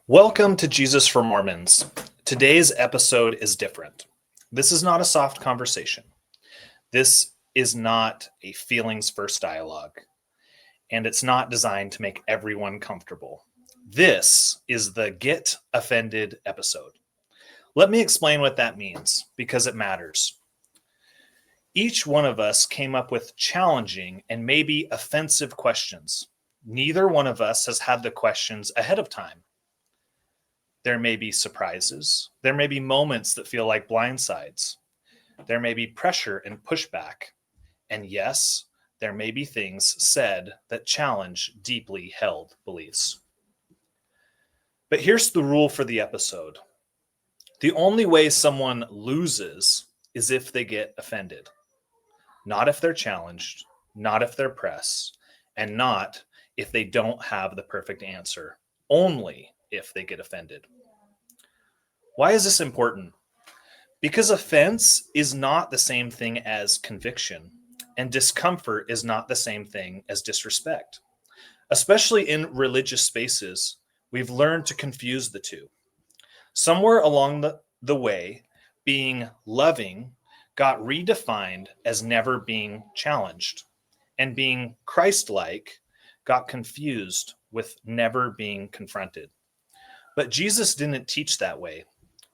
Welcome to Jesus for Mormons. Today's episode is different. This is not a soft conversation. This is not a feelings first dialogue. And it's not designed to make everyone comfortable. This is the Get Offended episode. Let me explain what that means, because it matters. Each one of us came up with challenging and maybe offensive questions. Neither one of us has had the questions ahead of time. There may be surprises. There may be moments that feel like blindsides. There may be pressure and pushback. And yes, there may be things said that challenge deeply held beliefs. But here's the rule for the episode. The only way someone loses is if they get offended. Not if they're challenged, not if they're pressed, and not if they don't have the perfect answer. Only if they get offended. Why is this important? Because offense is not the same thing as conviction, and discomfort is not the same thing as disrespect. Especially in religious spaces, we've learned to confuse the two. Somewhere along the way, being loving got redefined as never being challenged, and being Christ-like got confused with never being confronted. But Jesus didn't teach that way.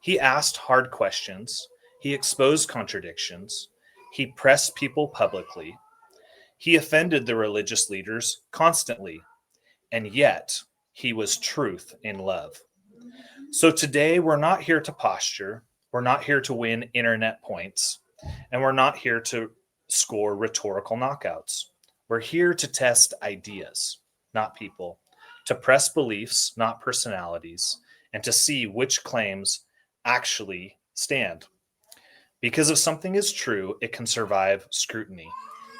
He asked hard questions. He exposed contradictions. He pressed people publicly. He offended the religious leaders constantly. And yet, he was truth in love. So today, we're not here to posture. We're not here to win internet points. And we're not here to score rhetorical knockouts. We're here to test ideas, not people. To press beliefs, not personalities, and to see which claims actually stand. Because if something is true, it can survive scrutiny.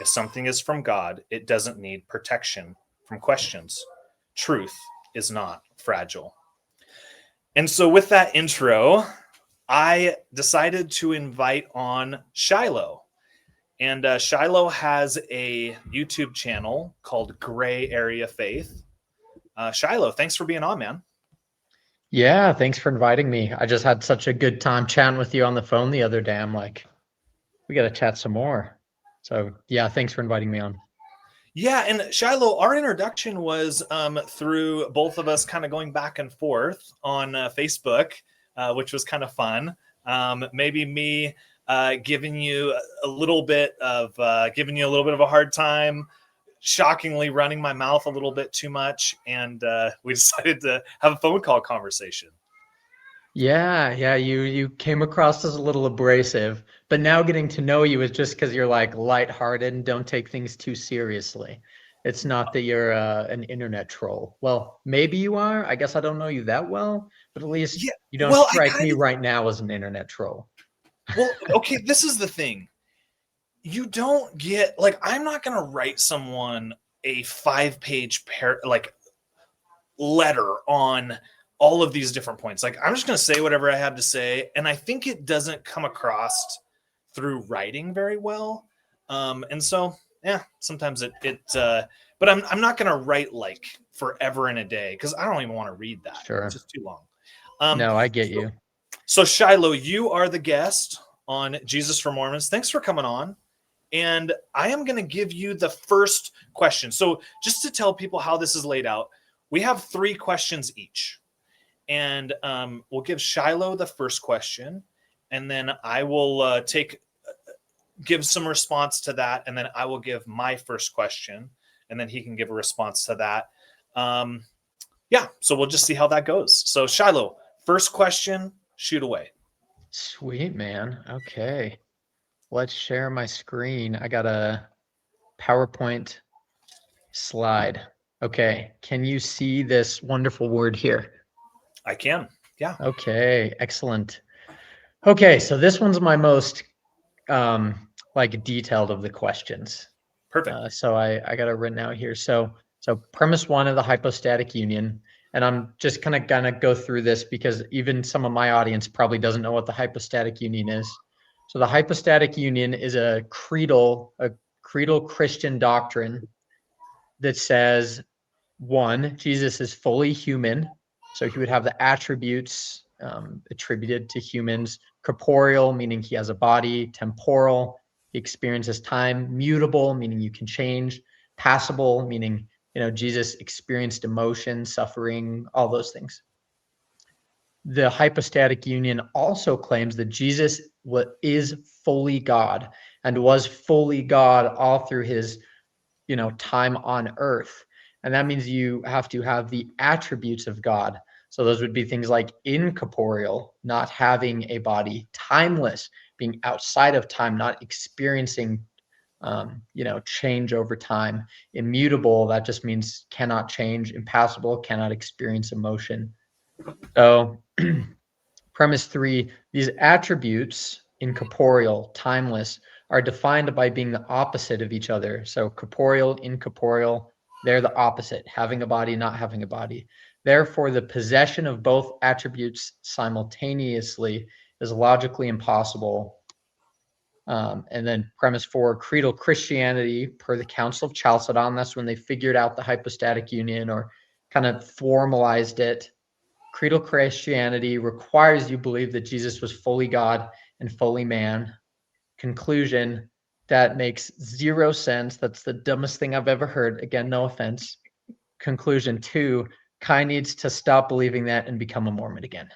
If something is from God, it doesn't need protection from questions. Truth is not fragile. And so with that intro, I decided to invite on Shiloh. And Shiloh has a YouTube channel called Gray Area Faith. Shiloh, thanks for being on, man. Yeah, thanks for inviting me. I just had such a good time chatting with you on the phone the other day. I'm like, we got to chat some more. So yeah, thanks for inviting me on. Yeah, and Shiloh, our introduction was through both of us kind of going back and forth on Facebook, which was kind of fun. Maybe me giving you a little bit of a hard time, shockingly running my mouth a little bit too much, and we decided to have a phone call conversation. Yeah, you came across as a little abrasive, but now getting to know you is just because you're like lighthearted and don't take things too seriously. It's not that you're an internet troll. Well, maybe you are. I guess I don't know you that well, but at least you don't strike me right now as an internet troll. Well, okay, this is the thing. You don't get, like, I'm not going to write someone a 5-page letter on all of these different points. Like, I'm just going to say whatever I have to say. And I think it doesn't come across through writing very well. And so, yeah, sometimes but I'm not going to write like forever and a day, because I don't even want to read that. Sure. It's just too long. No, I get you. So Shiloh, you are the guest on Jesus for Mormons. Thanks for coming on. And I am going to give you the first question. So just to tell people how this is laid out, we have 3 questions each. And we'll give Shiloh the first question. And then I will give some response to that. And then I will give my first question. And then he can give a response to that. So we'll just see how that goes. So Shiloh, first question, shoot away. Sweet, man. Okay. Let's share my screen. I got a PowerPoint slide. Okay. Can you see this wonderful word here? I can. Yeah. Okay. Excellent. Okay. So this one's my most detailed of the questions. Perfect. So I got it written out here. So premise 1 of the hypostatic union. And I'm just kind of gonna go through this because even some of my audience probably doesn't know what the hypostatic union is. So the hypostatic union is a creedal Christian doctrine that says, 1, Jesus is fully human So he would have the attributes attributed to humans: corporeal, meaning he has a body; temporal, he experiences time; mutable, meaning you can change; passible, meaning Jesus experienced emotion, suffering, all those things. The hypostatic union also claims that Jesus is fully God and was fully God all through his time on earth. And that means you have to have the attributes of God. So those would be things like incorporeal, not having a body; timeless, being outside of time, not experiencing change over time; immutable, that just means cannot change; impassible, cannot experience emotion. So premise 3, these attributes, incorporeal, timeless, are defined by being the opposite of each other. So corporeal, incorporeal, they're the opposite: having a body, not having a body. Therefore, the possession of both attributes simultaneously is logically impossible. And then premise 4, creedal Christianity, per the Council of Chalcedon, that's when they figured out the hypostatic union or kind of formalized it. Creedal Christianity requires you believe that Jesus was fully God and fully man. Conclusion: that makes zero sense. That's the dumbest thing I've ever heard. Again, no offense. Conclusion 2, Kai needs to stop believing that and become a Mormon again.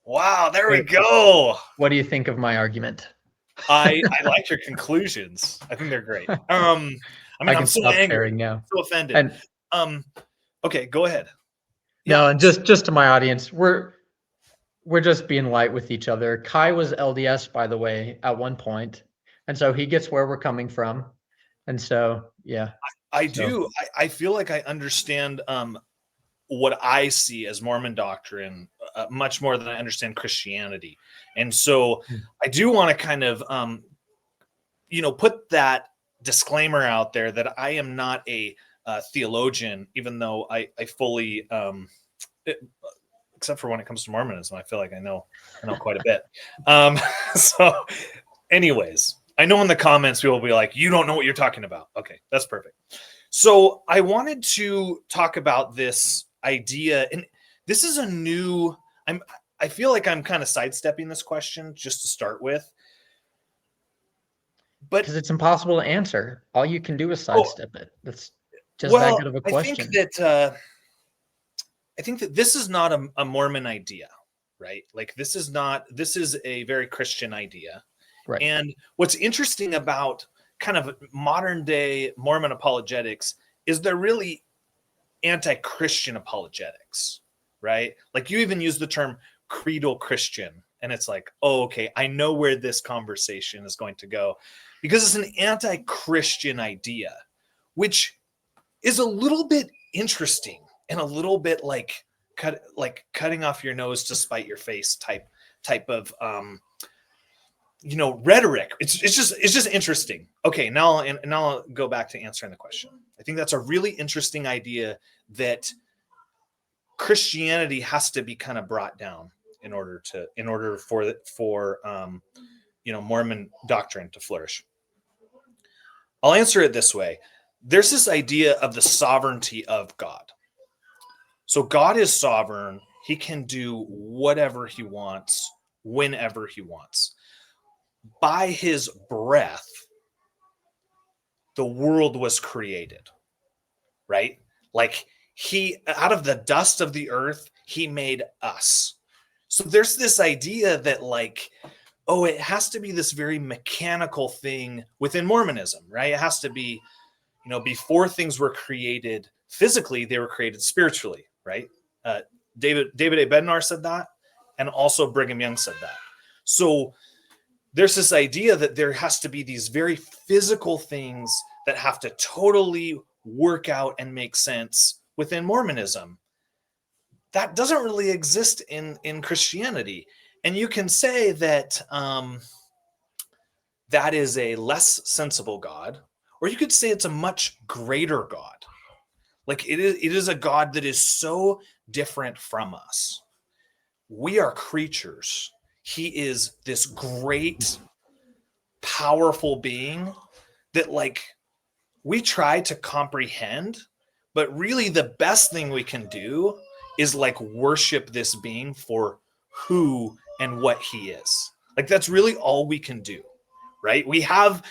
Wow, there we go. What do you think of my argument? I like your conclusions. I think they're great. I'm so angry now. So offended. And okay, go ahead. No, and just to my audience, we're just being light with each other. Kai was LDS, by the way, at one point, and so he gets where we're coming from. And so, yeah, I do. I feel like I understand what I see as Mormon doctrine much more than I understand Christianity, and so I do want to kind of put that disclaimer out there that I am not a theologian, even though I fully except for when it comes to Mormonism, I feel like I know quite a bit. So anyways, I know in the comments people will be like, you don't know what you're talking about. Okay, that's perfect. So I wanted to talk about this idea, and this is a new, I feel like I'm kind of sidestepping this question just to start with. But because it's impossible to answer. All you can do is sidestep it. That's just that good of a question. I think that this is not a Mormon idea, right? Like this is a very Christian idea. Right. And what's interesting about kind of modern day Mormon apologetics is they're really anti-Christian apologetics, right? Like you even use the term creedal Christian, and it's like, oh, okay, I know where this conversation is going to go, because it's an anti-Christian idea, which is a little bit interesting and a little bit like cutting off your nose to spite your face type of rhetoric. It's just interesting. Okay, now I'll go back to answering the question. I think that's a really interesting idea that Christianity has to be kind of brought down in order for Mormon doctrine to flourish. I'll answer it this way. There's this idea of the sovereignty of God. So God is sovereign. He can do whatever he wants, whenever he wants. By his breath, the world was created, right? Like out of the dust of the earth, he made us. So there's this idea that it has to be this very mechanical thing within Mormonism, right? It has to be, before things were created physically, they were created spiritually, right? David A. Bednar said that, and also Brigham Young said that. So there's this idea that there has to be these very physical things that have to totally work out and make sense within Mormonism. That doesn't really exist in Christianity. And you can say that that is a less sensible God, or you could say it's a much greater God. Like it is a God that is so different from us. We are creatures. He is this great, powerful being that we try to comprehend, but really the best thing we can do is like worship this being for who and what he is. Like that's really all we can do, right? We have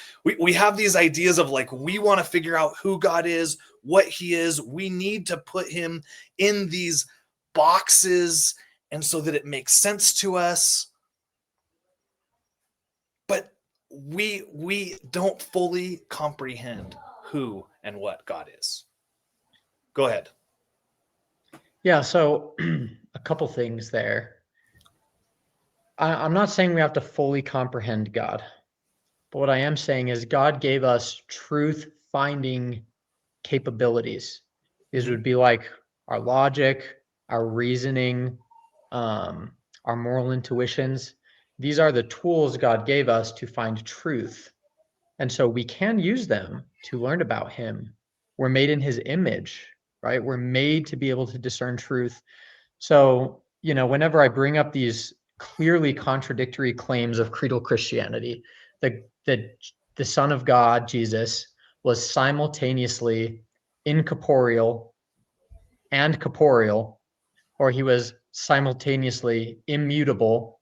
these ideas of like, we want to figure out who God is, what he is. We need to put him in these boxes, and so that it makes sense to us. But we don't fully comprehend who and what God is. Go ahead. Yeah, so a couple things there. I'm not saying we have to fully comprehend God, but what I am saying is God gave us truth-finding capabilities. These would be like our logic, our reasoning, our moral intuitions. These are the tools God gave us to find truth. And so we can use them to learn about him. We're made in his image, right? We're made to be able to discern truth. So, whenever I bring up these clearly contradictory claims of creedal Christianity, the Son of God, Jesus, was simultaneously incorporeal and corporeal, or he was simultaneously immutable,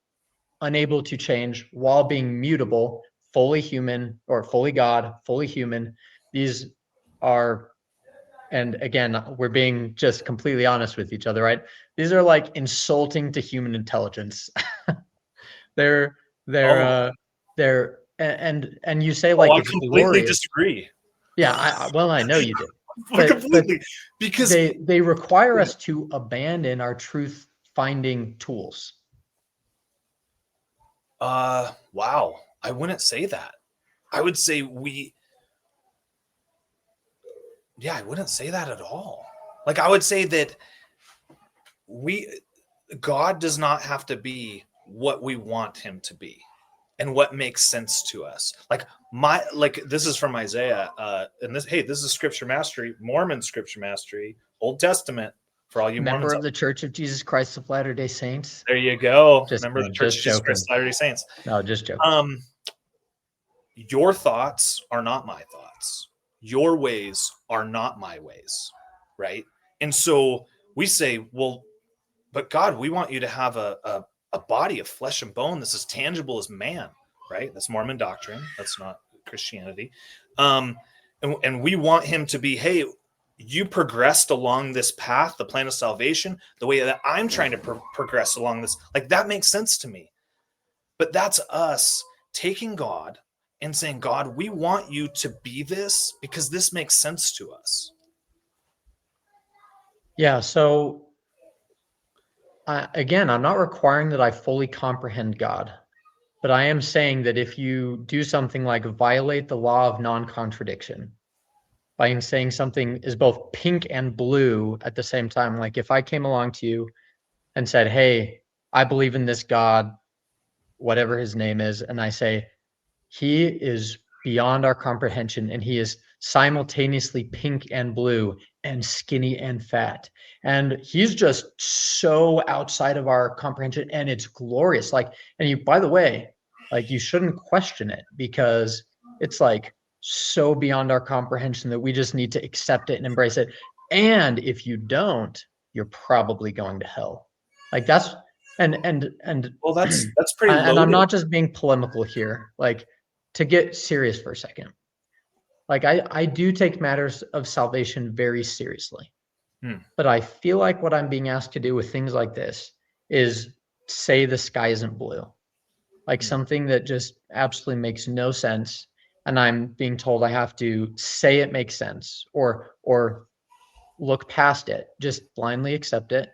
unable to change while being mutable, fully human, or fully God, fully human. These are, and again, we're being just completely honest with each other, right? These are like insulting to human intelligence. they're Oh, and you say oh, like I it's completely glorious. disagree. Yeah, well, I know you do, but Completely, because they require us to abandon our truth finding tools. wow, I wouldn't say that. I would say I wouldn't say that at all. Like I would say that God does not have to be what we want him to be and what makes sense to us. Like this is from Isaiah, and this is scripture mastery, Mormon scripture mastery, Old Testament for all you Member Mormons. of the Church of Jesus Christ of Latter-day Saints. There you go. Just Member of the Church just of Jesus joking. Christ of Latter-day Saints. No, just joking. Your thoughts are not my thoughts. Your ways are not my ways, right? And so we say, well, but God, we want you to have a body of flesh and bone that's as tangible as man, right? That's Mormon doctrine. That's not Christianity. And we want him to be, hey, you progressed along this path, the plan of salvation, the way that I'm trying to progress along this. Like that makes sense to me. But that's us taking God and saying, God, we want you to be this because this makes sense to us. Yeah, so again, I'm not requiring that I fully comprehend God, but I am saying that if you do something like violate the law of non-contradiction by saying something is both pink and blue at the same time, like if I came along to you and said, hey, I believe in this God, whatever his name is, and I say, he is beyond our comprehension, and he is simultaneously pink and blue and skinny and fat. And he's just so outside of our comprehension, and it's glorious. Like, and you, by the way, like you shouldn't question it because it's like so beyond our comprehension that we just need to accept it and embrace it. And if you don't, you're probably going to hell. Like that's and Well, that's pretty loaded. and I'm not just being polemical here. Like, to get serious for a second, like I do take matters of salvation very seriously, but I feel like what I'm being asked to do with things like this is say the sky isn't blue, like something that just absolutely makes no sense, and I'm being told I have to say it makes sense or look past it, just blindly accept it,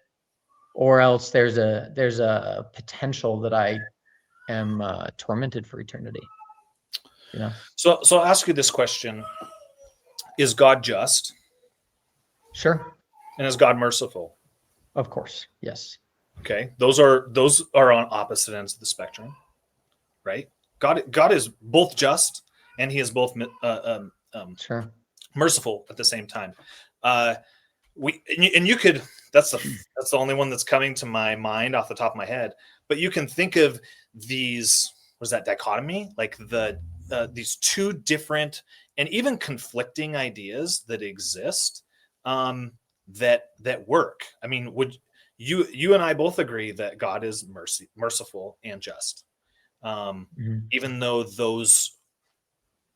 or else there's a potential that I am tormented for eternity. So I'll ask you this question: is God just? Sure. And is God merciful? Of course. Yes. Okay, those are on opposite ends of the spectrum, right? God is both just and he is both Sure. merciful at the same time. You could, that's the only one that's coming to my mind off the top of my head. But you can think of these, was that dichotomy, like these two different and even conflicting ideas that exist, that work. I mean, you and I both agree that God is merciful and just. Even though those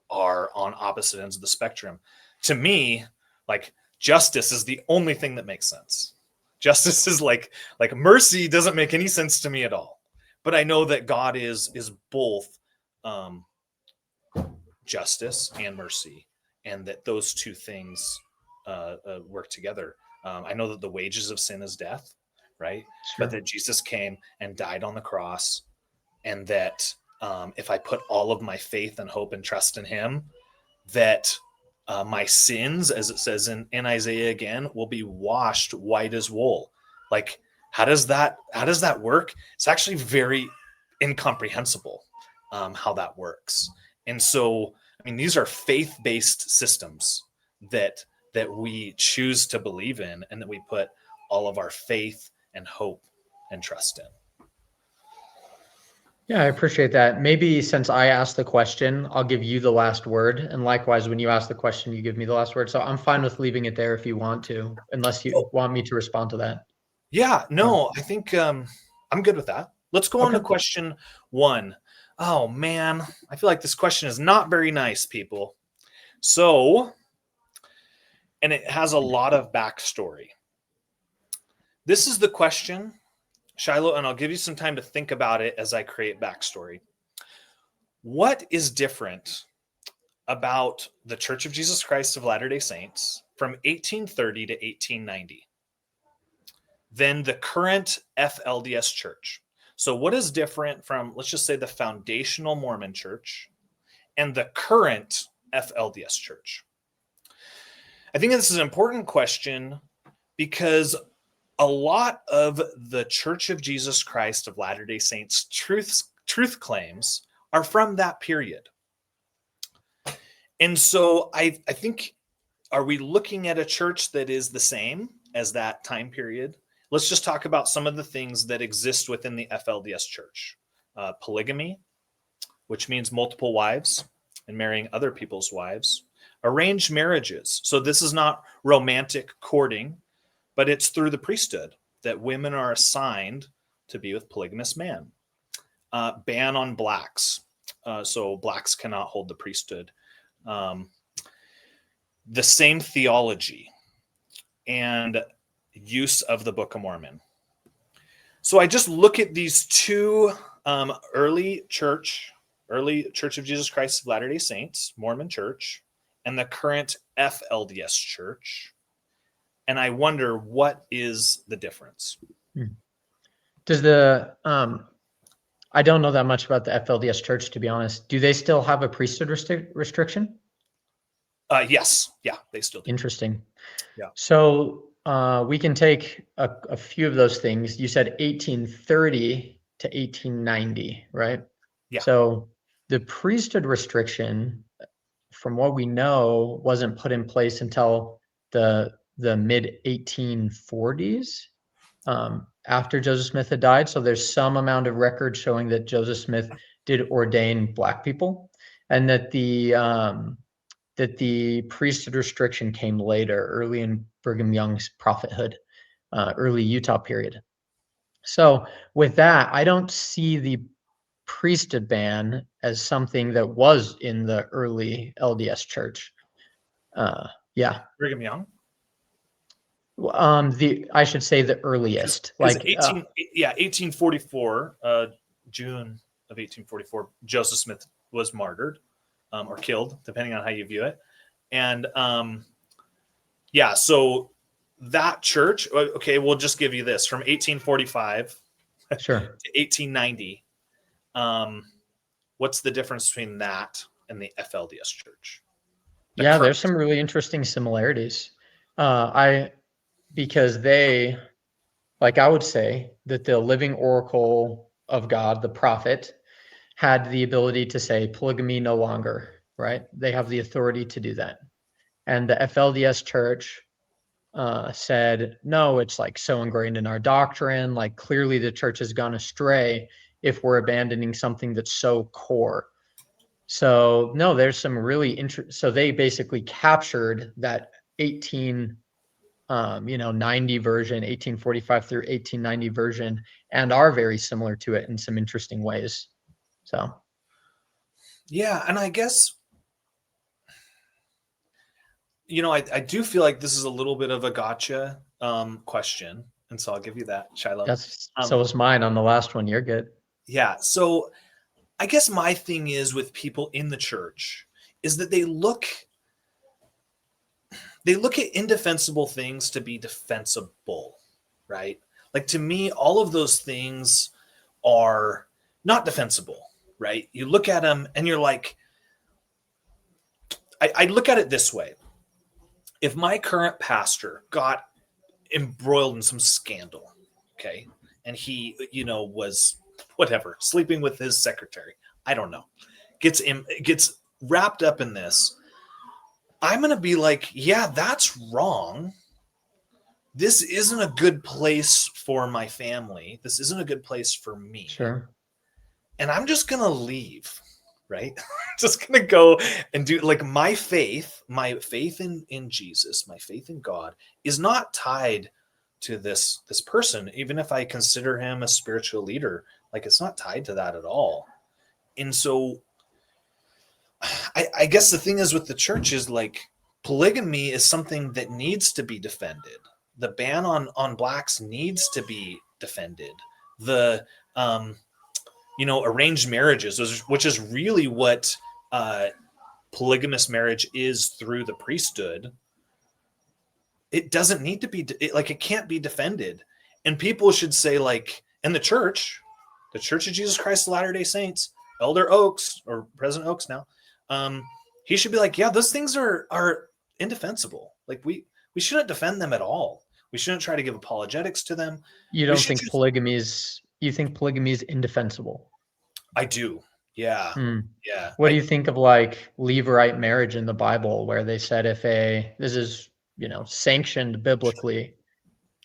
are on opposite ends of the spectrum. To me, like, justice is the only thing that makes sense. Justice is like mercy doesn't make any sense to me at all. But I know that God is both justice and mercy, and that those two things work together. I know that the wages of sin is death, right? Sure. But that Jesus came and died on the cross, and that if I put all of my faith and hope and trust in him, that my sins, as it says in Isaiah again, will be washed white as wool. Like, how does that work? It's actually very incomprehensible how that works. And so, I mean, these are faith-based systems that we choose to believe in, and that we put all of our faith and hope and trust in. Yeah, I appreciate that. Maybe since I asked the question, I'll give you the last word. And likewise, when you ask the question, you give me the last word. So I'm fine with leaving it there if you want to, unless you want me to respond to that. Yeah, no, I think I'm good with that. Let's go on to question 1. Oh, man, I feel like this question is not very nice, people. So, and it has a lot of backstory. This is the question, Shiloh, and I'll give you some time to think about it as I create backstory. What is different about the Church of Jesus Christ of Latter-day Saints from 1830 to 1890 than the current FLDS Church? So what is different from, let's just say, the foundational Mormon Church and the current FLDS Church? I think this is an important question because a lot of the Church of Jesus Christ of Latter-day Saints truth claims are from that period. And so I think, are we looking at a church that is the same as that time period? Let's just talk about some of the things that exist within the FLDS Church. Polygamy, which means multiple wives and marrying other people's wives. Arranged marriages. So this is not romantic courting, but it's through the priesthood that women are assigned to be with polygamous man. Ban on blacks. So blacks cannot hold the priesthood. The same theology and use of the Book of Mormon. So I just look at these two early Church of Jesus Christ of Latter-day Saints, Mormon Church, and the current FLDS Church, and I wonder, what is the difference? Does the I don't know that much about the FLDS Church, to be honest. Do they still have a priesthood restriction? Yes. Yeah, they still do. Interesting. Yeah. So we can take a few of those things. You said 1830 to 1890, right? Yeah. So the priesthood restriction, from what we know, wasn't put in place until the mid 1840s, after Joseph Smith had died. So there's some amount of record showing that Joseph Smith did ordain black people, and that the priesthood restriction came later, early in Brigham Young's prophethood, early Utah period. So with that, I don't see the priesthood ban as something that was in the early LDS Church. Yeah. Brigham Young? I should say the earliest. Like 1844, June of 1844, Joseph Smith was martyred or killed, depending on how you view it. And so that church, okay, we'll just give you this, from 1845 sure. to 1890. What's the difference between that and the FLDS Church? There's some really interesting similarities. Because they, like, I would say that the living oracle of God, the prophet, had the ability to say polygamy no longer, right? They have the authority to do that. And the FLDS Church said, no, it's like so ingrained in our doctrine. Like, clearly the church has gone astray if we're abandoning something that's so core. So no, there's some really interesting. So they basically captured that 1840 90 version, 1845 through 1890 version, and are very similar to it in some interesting ways. So, yeah, and I guess, I do feel like this is a little bit of a gotcha question, and so I'll give you that, Shiloh. so was mine on the last one. You're good. Yeah, so I guess my thing is with people in the church is that they look at indefensible things to be defensible, right? Like, to me, all of those things are not defensible, right? You look at them and you're like, I look at it this way. If my current pastor got embroiled in some scandal, okay, and he, was whatever, sleeping with his secretary, I don't know, gets wrapped up in this, I'm going to be like, yeah, that's wrong. This isn't a good place for my family. This isn't a good place for me. Sure. And I'm just going to leave, right? Just going to go and do, like, my faith in Jesus, my faith in God is not tied to this person, even if I consider him a spiritual leader. Like, it's not tied to that at all. And so I guess the thing is with the church is, like, polygamy is something that needs to be defended. The ban on blacks needs to be defended. The arranged marriages, which is really what polygamous marriage is through the priesthood, it doesn't need to be, it can't be defended. And people should say, like, and the Church of Jesus Christ of Latter-day Saints, Elder Oaks, or President Oaks now, he should be like, yeah, those things are indefensible. Like, we shouldn't defend them at all. We shouldn't try to give apologetics to them. You don't think polygamy is indefensible? I do. Yeah. Yeah. What do you think of, like, levirate marriage in the Bible, where they said this is, sanctioned biblically,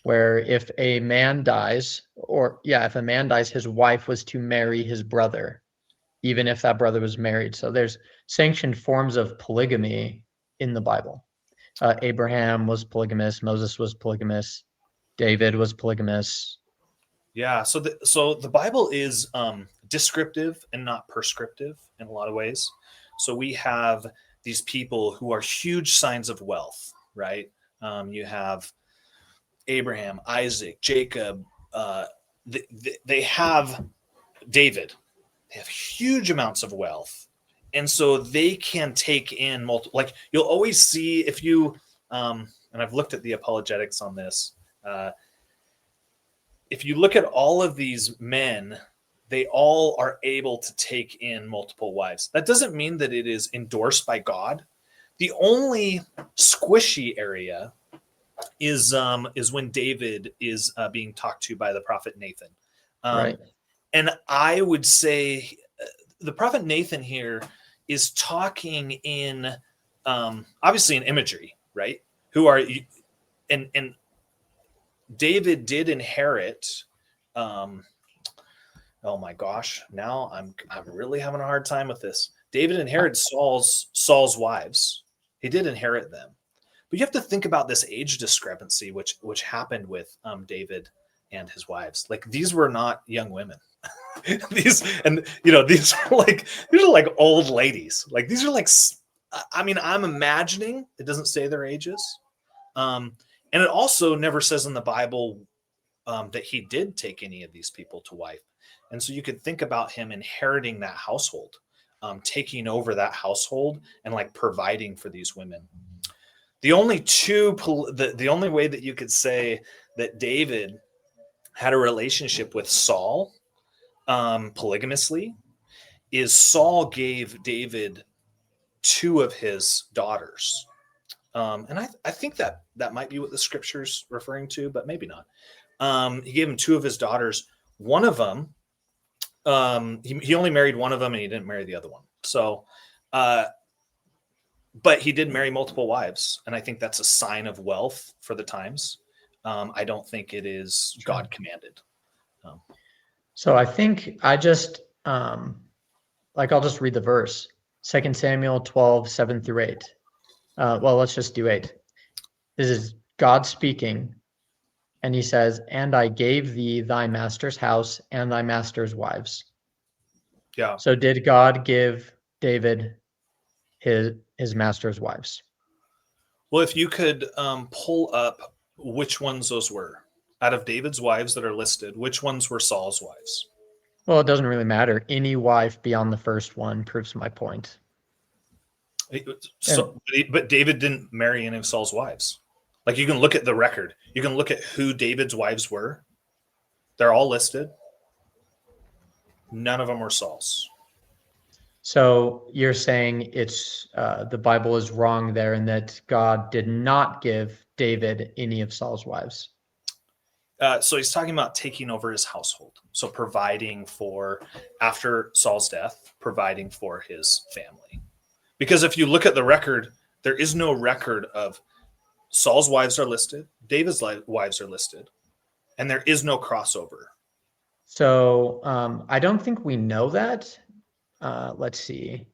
where if a man dies, his wife was to marry his brother, even if that brother was married. So there's sanctioned forms of polygamy in the Bible. Abraham was polygamous. Moses was polygamous. David was polygamous. Yeah. So the Bible is descriptive and not prescriptive in a lot of ways. So we have these people who are huge signs of wealth, right? You have Abraham, Isaac, Jacob. They have David. They have huge amounts of wealth. And so they can take in multiple, like, you'll always see if you, and I've looked at the apologetics on this. If you look at all of these men, they all are able to take in multiple wives. That doesn't mean that it is endorsed by God. The only squishy area is when David is being talked to by the prophet Nathan. Right. And I would say the prophet Nathan here is talking in, obviously, in imagery, right? And David did inherit. Oh my gosh! Now I'm really having a hard time with this. David inherited Saul's wives. He did inherit them, but you have to think about this age discrepancy, which happened with David and his wives. Like, these were not young women. these are like old ladies. Like, these are like, I mean, I'm imagining, it doesn't say their ages. And it also never says in the Bible that he did take any of these people to wife. And so you could think about him inheriting that household, taking over that household and, like, providing for these women. The only way that you could say that David had a relationship with Saul polygamously is Saul gave David 2 of his daughters. And I think that might be what the scripture's referring to, but maybe not. He gave him 2 of his daughters. One of them, he only married one of them, and he didn't marry the other one. So, but he did marry multiple wives, and I think that's a sign of wealth for the times. I don't think it is God commanded. So I think I'll just read the verse. 2 Samuel 12, 7 through 8. Well, let's just do 8. This is God speaking, and he says, "And I gave thee thy master's house and thy master's wives." Yeah. So did God give David his master's wives? Well, if you could pull up which ones those were out of David's wives that are listed, which ones were Saul's wives? Well, it doesn't really matter. Any wife beyond the first one proves my point. And But David didn't marry any of Saul's wives. Like, you can look at the record. You can look at who David's wives were. They're all listed. None of them were Saul's. so you're saying it's the Bible is wrong there, and that God did not give David any of Saul's wives. So he's talking about taking over his household. So providing for, after Saul's death, providing for his family. Because if you look at the record, there is no record of Saul's wives are listed, David's wives are listed, and there is no crossover. So I don't think we know that. Let's see.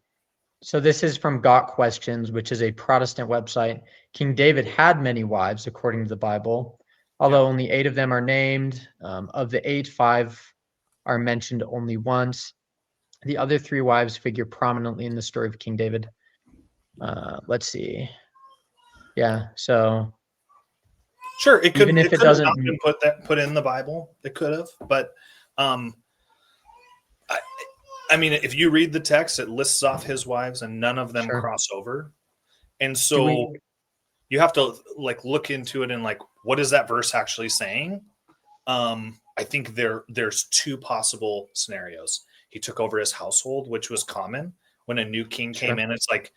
So this is from Got Questions, which is a Protestant website. King David had many wives, according to the Bible, although only 8 of them are named. Of the 8, 5 are mentioned only once. The other 3 wives figure prominently in the story of King David. Let's see. Yeah, so Sure, it could. even if it could have doesn't, not been put in the Bible. It could have, but I mean, if you read the text, it lists off his wives, and none of them Sure. cross over. And so you have to like look into it and like, what is that verse actually saying? I think there's 2 possible scenarios. He took over his household, which was common when a new king came in. It's like,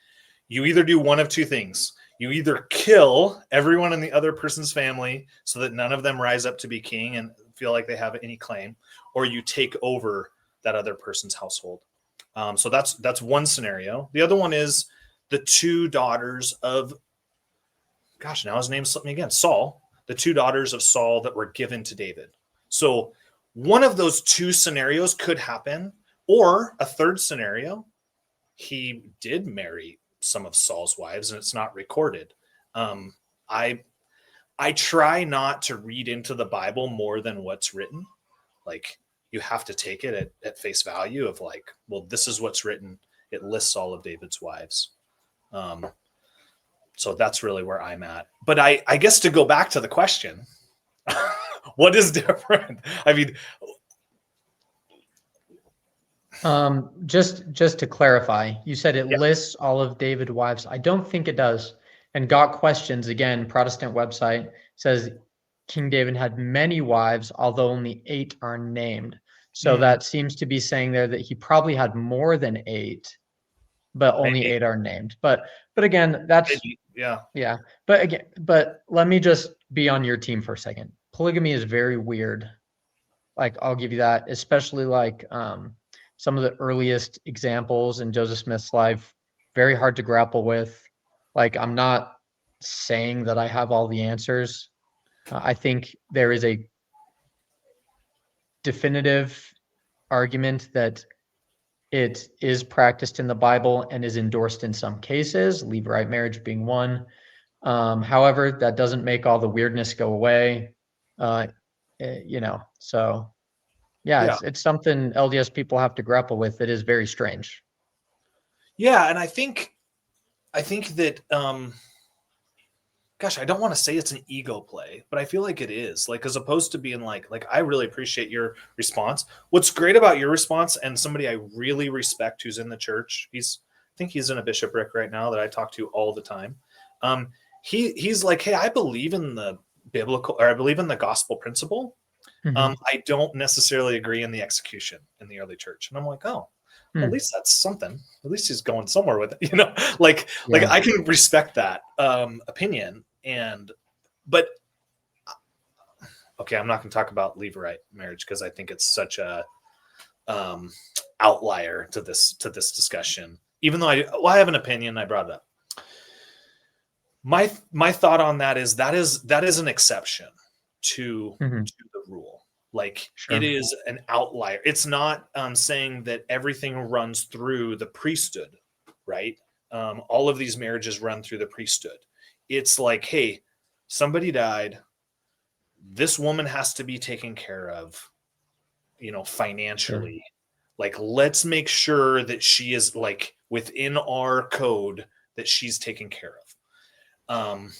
you either do one of 2 things. You either kill everyone in the other person's family so that none of them rise up to be king and feel like they have any claim, or you take over that other person's household. So that's one scenario. The other one is the 2 daughters of, gosh, now his name slipped me again, Saul, the 2 daughters of Saul that were given to David. So one of those 2 scenarios could happen, or a third scenario, he did marry some of Saul's wives and it's not recorded. I try not to read into the Bible more than what's written. Like, you have to take it at face value of like, well, this is what's written. It lists all of David's wives. So that's really where I'm at. But I guess to go back to the question, what is different? I mean, just to clarify, you said it lists all of David's wives. I don't think it does. And Got Questions, again, Protestant website, says King David had many wives, although only 8 are named. So that seems to be saying there that he probably had more than 8, but only 8 are named. But again, that's yeah. But let me just be on your team for a second. Polygamy is very weird. Like, I'll give you that, especially like some of the earliest examples in Joseph Smith's life, very hard to grapple with. Like, I'm not saying that I have all the answers. I think there is a definitive argument that it is practiced in the Bible and is endorsed in some cases, Levirate marriage being one. However, that doesn't make all the weirdness go away. So yeah, it's something LDS people have to grapple with. That is very strange. Yeah, and I think that gosh, I don't want to say it's an ego play, but I feel like it is. Like, as opposed to being like I really appreciate your response. What's great about your response, and somebody I really respect who's in the church, I think he's in a bishopric right now that I talk to all the time. He's like, hey, I believe in the biblical, or I believe in the gospel principle. I don't necessarily agree in the execution in the early church. And I'm like, oh, well, at least that's something. At least he's going somewhere with it, like I can respect that opinion. But okay, I'm not going to talk about Levirate marriage because I think it's such a outlier to this discussion. Even though I have an opinion, I brought it up. My thought on that is an exception to the rule. Like, it is an outlier. It's not saying that everything runs through the priesthood, right? All of these marriages run through the priesthood. It's like, hey, somebody died. This woman has to be taken care of, financially. Sure. Like, let's make sure that she is like within our code that she's taken care of.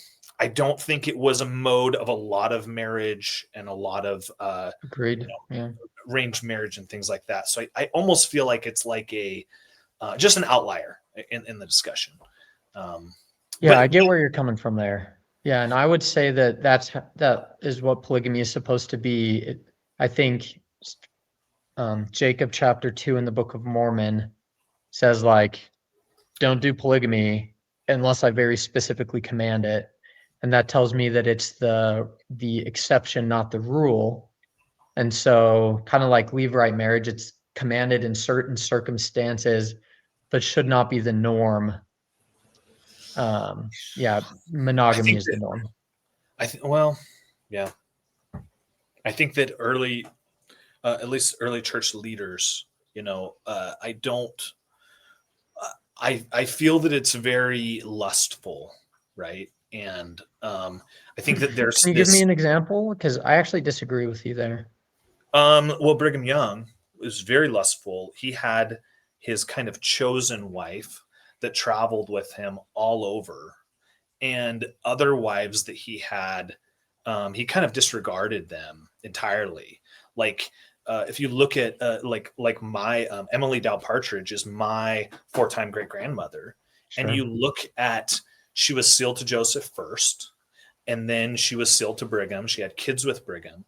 I don't think it was a mode of a lot of marriage and a lot of Agreed. Yeah. arranged marriage and things like that. So I almost feel like it's like a just an outlier in the discussion. Yeah, I But get where you're coming from there. Yeah, and I would say that that is what polygamy is supposed to be. I think Jacob chapter 2 in the Book of Mormon says like, don't do polygamy unless I very specifically command it. And that tells me that it's the exception, not the rule. And so kind of like levirate marriage, it's commanded in certain circumstances, but should not be the norm. Yeah, I monogamy think is the that norm. yeah, I think that early, at least early church leaders, I don't. I feel that it's very lustful, right? And I think that there's Can you give me this. an example? Because I actually disagree with you there. Well, Brigham Young was very lustful. He had his kind of chosen wife that traveled with him all over, and other wives that he had, he kind of disregarded them entirely. Like if you look at like my Emily Dow Partridge is my 4-time great grandmother, and Sure. you look at she was sealed to Joseph first, and then she was sealed to Brigham. She had kids with Brigham,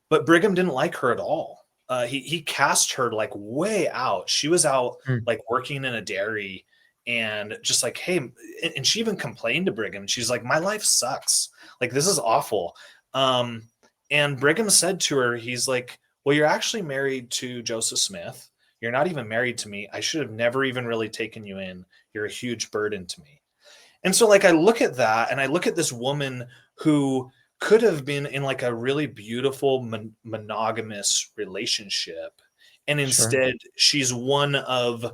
but Brigham didn't like her at all. He cast her like way out. She was out Hmm. like working in a dairy and just like, hey, and she even complained to Brigham. She's like, my life sucks. Like, this is awful. And Brigham said to her, he's like, well, you're actually married to Joseph Smith. You're not even married to me. I should have never even really taken you in. You're a huge burden to me. And so, like, I look at that and I look at this woman who could have been in like a really beautiful monogamous relationship. And Sure. instead, she's one of,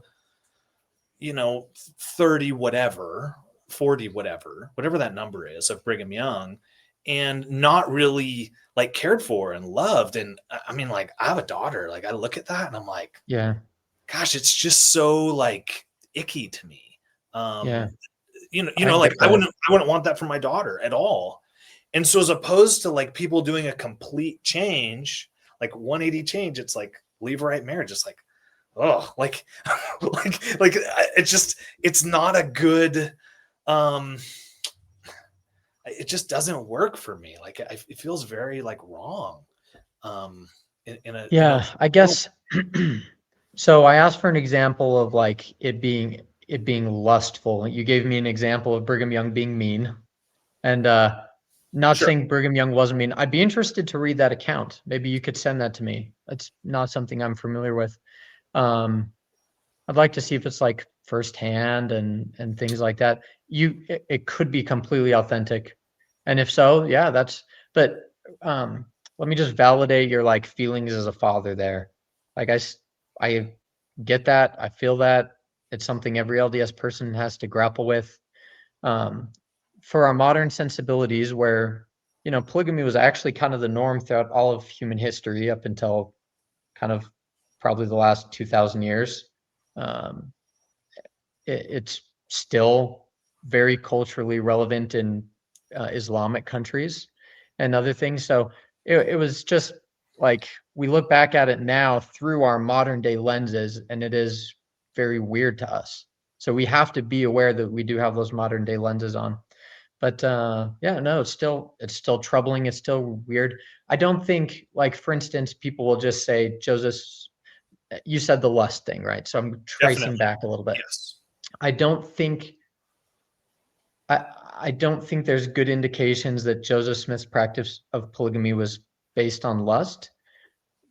30 whatever, 40 whatever that number is of Brigham Young, and not really like cared for and loved. And I mean, like, I have a daughter. Like, I look at that and I'm like, Yeah. gosh, it's just so like icky to me. Yeah. Um, I like get I that. wouldn't want that for my daughter at all. And so as opposed to like people doing a complete change, like 180 change, it's like levirate marriage. It's like, oh, like, it's not a good, it just doesn't work for me. Like it feels very like wrong. In a Yeah, I guess. So I asked for an example of like it being lustful. You gave me an example of Brigham Young being mean, and not Sure. saying Brigham Young wasn't mean. I'd be interested to read that account. Maybe you could send that to me. That's not something I'm familiar with. Um, I'd like to see if it's like firsthand and things like that. It could be completely authentic, and if so, yeah, that's. But let me just validate your like feelings as a father there. Like I get that. I feel that. It's something every LDS person has to grapple with. Um, for our modern sensibilities, where polygamy was actually kind of the norm throughout all of human history up until kind of probably the last 2,000 years. Um, it's still very culturally relevant in Islamic countries and other things. So it was just like we look back at it now through our modern day lenses, and it is very weird to us. So we have to be aware that we do have those modern day lenses on. But yeah, no, it's still troubling. It's still weird. I don't think, like, for instance, people will just say Joseph's. You said the lust thing, right? So I'm tracing Definitely. back a little bit. Yes. I don't think I I don't think there's good indications that Joseph Smith's practice of polygamy was based on lust.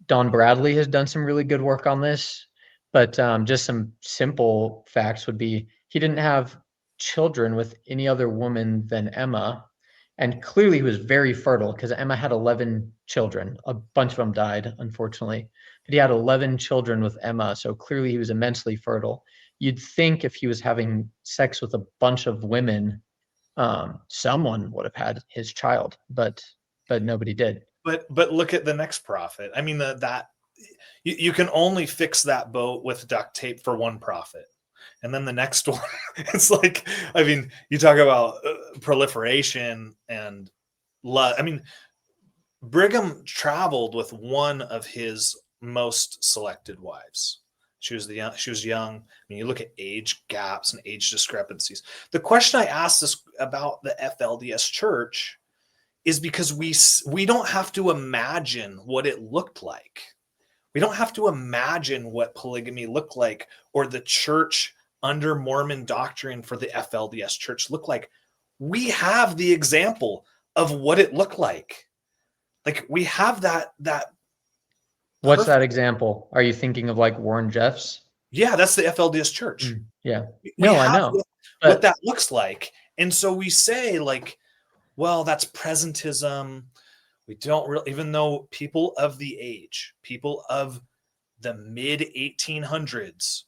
Don Bradley has done some really good work on this, but just some simple facts would be he didn't have children with any other woman than Emma, and clearly he was very fertile because Emma had 11 children. A bunch of them died, unfortunately, but he had 11 children with Emma, so clearly he was immensely fertile. You'd think if he was having sex with a bunch of women someone would have had his child, but nobody did. But look at the next prophet. I mean, that you can only fix that boat with duct tape for one prophet. And then the next one, it's like, I mean, you talk about proliferation and love. I mean, Brigham traveled with one of his most selected wives. She was young. I mean, you look at age gaps and age discrepancies. The question I asked this about the FLDS Church is because we don't have to imagine what it looked like. We don't have to imagine what polygamy looked like or the church under Mormon doctrine for the FLDS Church looked like. We have the example of what it looked like. Like we have that. What's that example? Are you thinking of like Warren Jeffs? Yeah, that's the FLDS Church. Yeah. We I have know what that looks like. And so we say like, well, that's presentism. We don't really, even though people of the age, people of the mid 1800s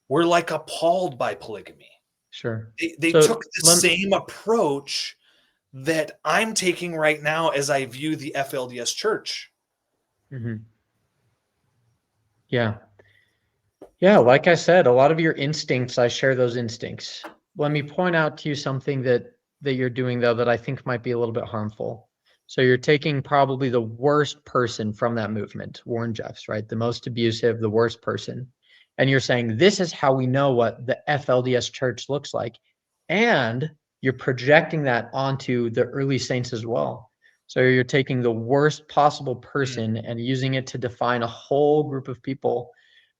were like appalled by polygamy. Sure. They took the same approach that I'm taking right now as I view the FLDS Church. Mm-hmm. Yeah. Yeah, like I said, a lot of your instincts, I share those instincts. Let me point out to you something that you're doing, though, that I think might be a little bit harmful. So you're taking probably the worst person from that movement, Warren Jeffs, right? The most abusive, the worst person. And you're saying, this is how we know what the FLDS Church looks like. And you're projecting that onto the early saints as well. So you're taking the worst possible person and using it to define a whole group of people.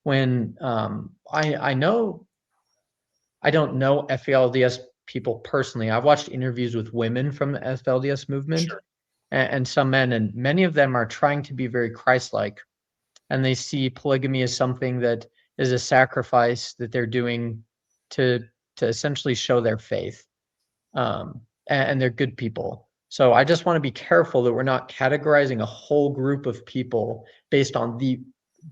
When I know, I don't know FLDS people personally. I've watched interviews with women from the FLDS movement. Sure. And some men, and many of them are trying to be very Christ-like, and they see polygamy as something that is a sacrifice that they're doing to essentially show their faith, and they're good people. So I just want to be careful that we're not categorizing a whole group of people based on the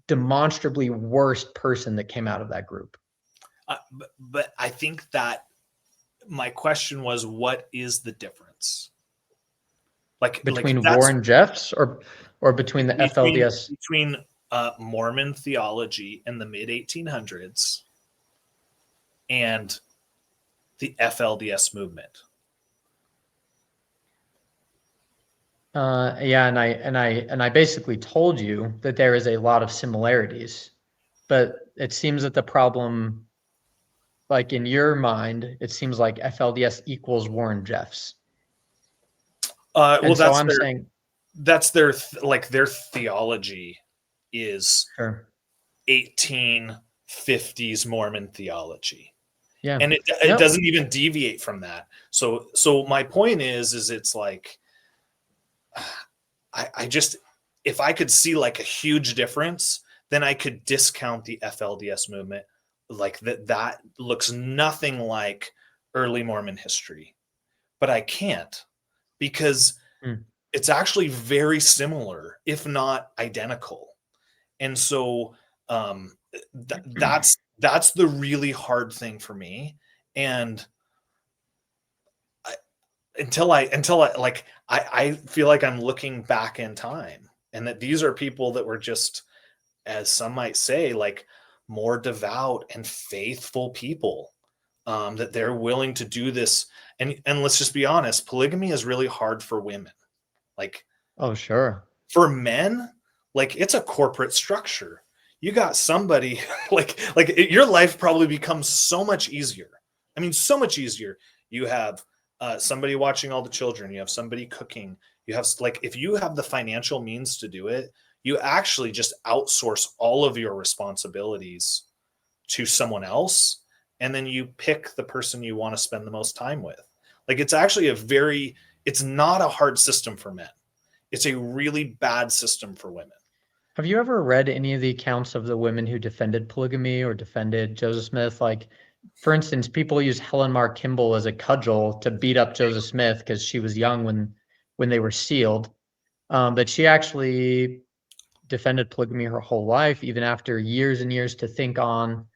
demonstrably worst person that came out of that group. But I think that my question was, what is the difference? Like between Warren Jeffs or between the FLDS? Between Mormon theology in the mid 1800s and the FLDS movement. Yeah, and I basically told you that there is a lot of similarities, but it seems that the problem, like in your mind, it seems like FLDS equals Warren Jeffs. Well, so I'm saying that's their their theology is sure. 1850s Mormon theology. Yeah, and it doesn't even deviate from that. So my point is it's like, I just, if I could see like a huge difference, then I could discount the FLDS movement. Like that looks nothing like early Mormon history, but I can't, because it's actually very similar, if not identical. And so that's the really hard thing for me. And until I feel like I'm looking back in time, and that these are people that were just, as some might say, like more devout and faithful people, that they're willing to do this. And let's just be honest, polygamy is really hard for women. Like, oh, sure. For men, like it's a corporate structure. You got somebody like your life probably becomes so much easier. I mean, so much easier. You have somebody watching all the children. You have somebody cooking. You have, like, if you have the financial means to do it, you actually just outsource all of your responsibilities to someone else. And then you pick the person you want to spend the most time with. Like, it's actually it's not a hard system for men. It's a really bad system for women. Have you ever read any of the accounts of the women who defended polygamy or defended Joseph Smith? Like, for instance, people use Helen Mar Kimball as a cudgel to beat up Joseph Smith because she was young when they were sealed. But she actually defended polygamy her whole life, even after years and years to think on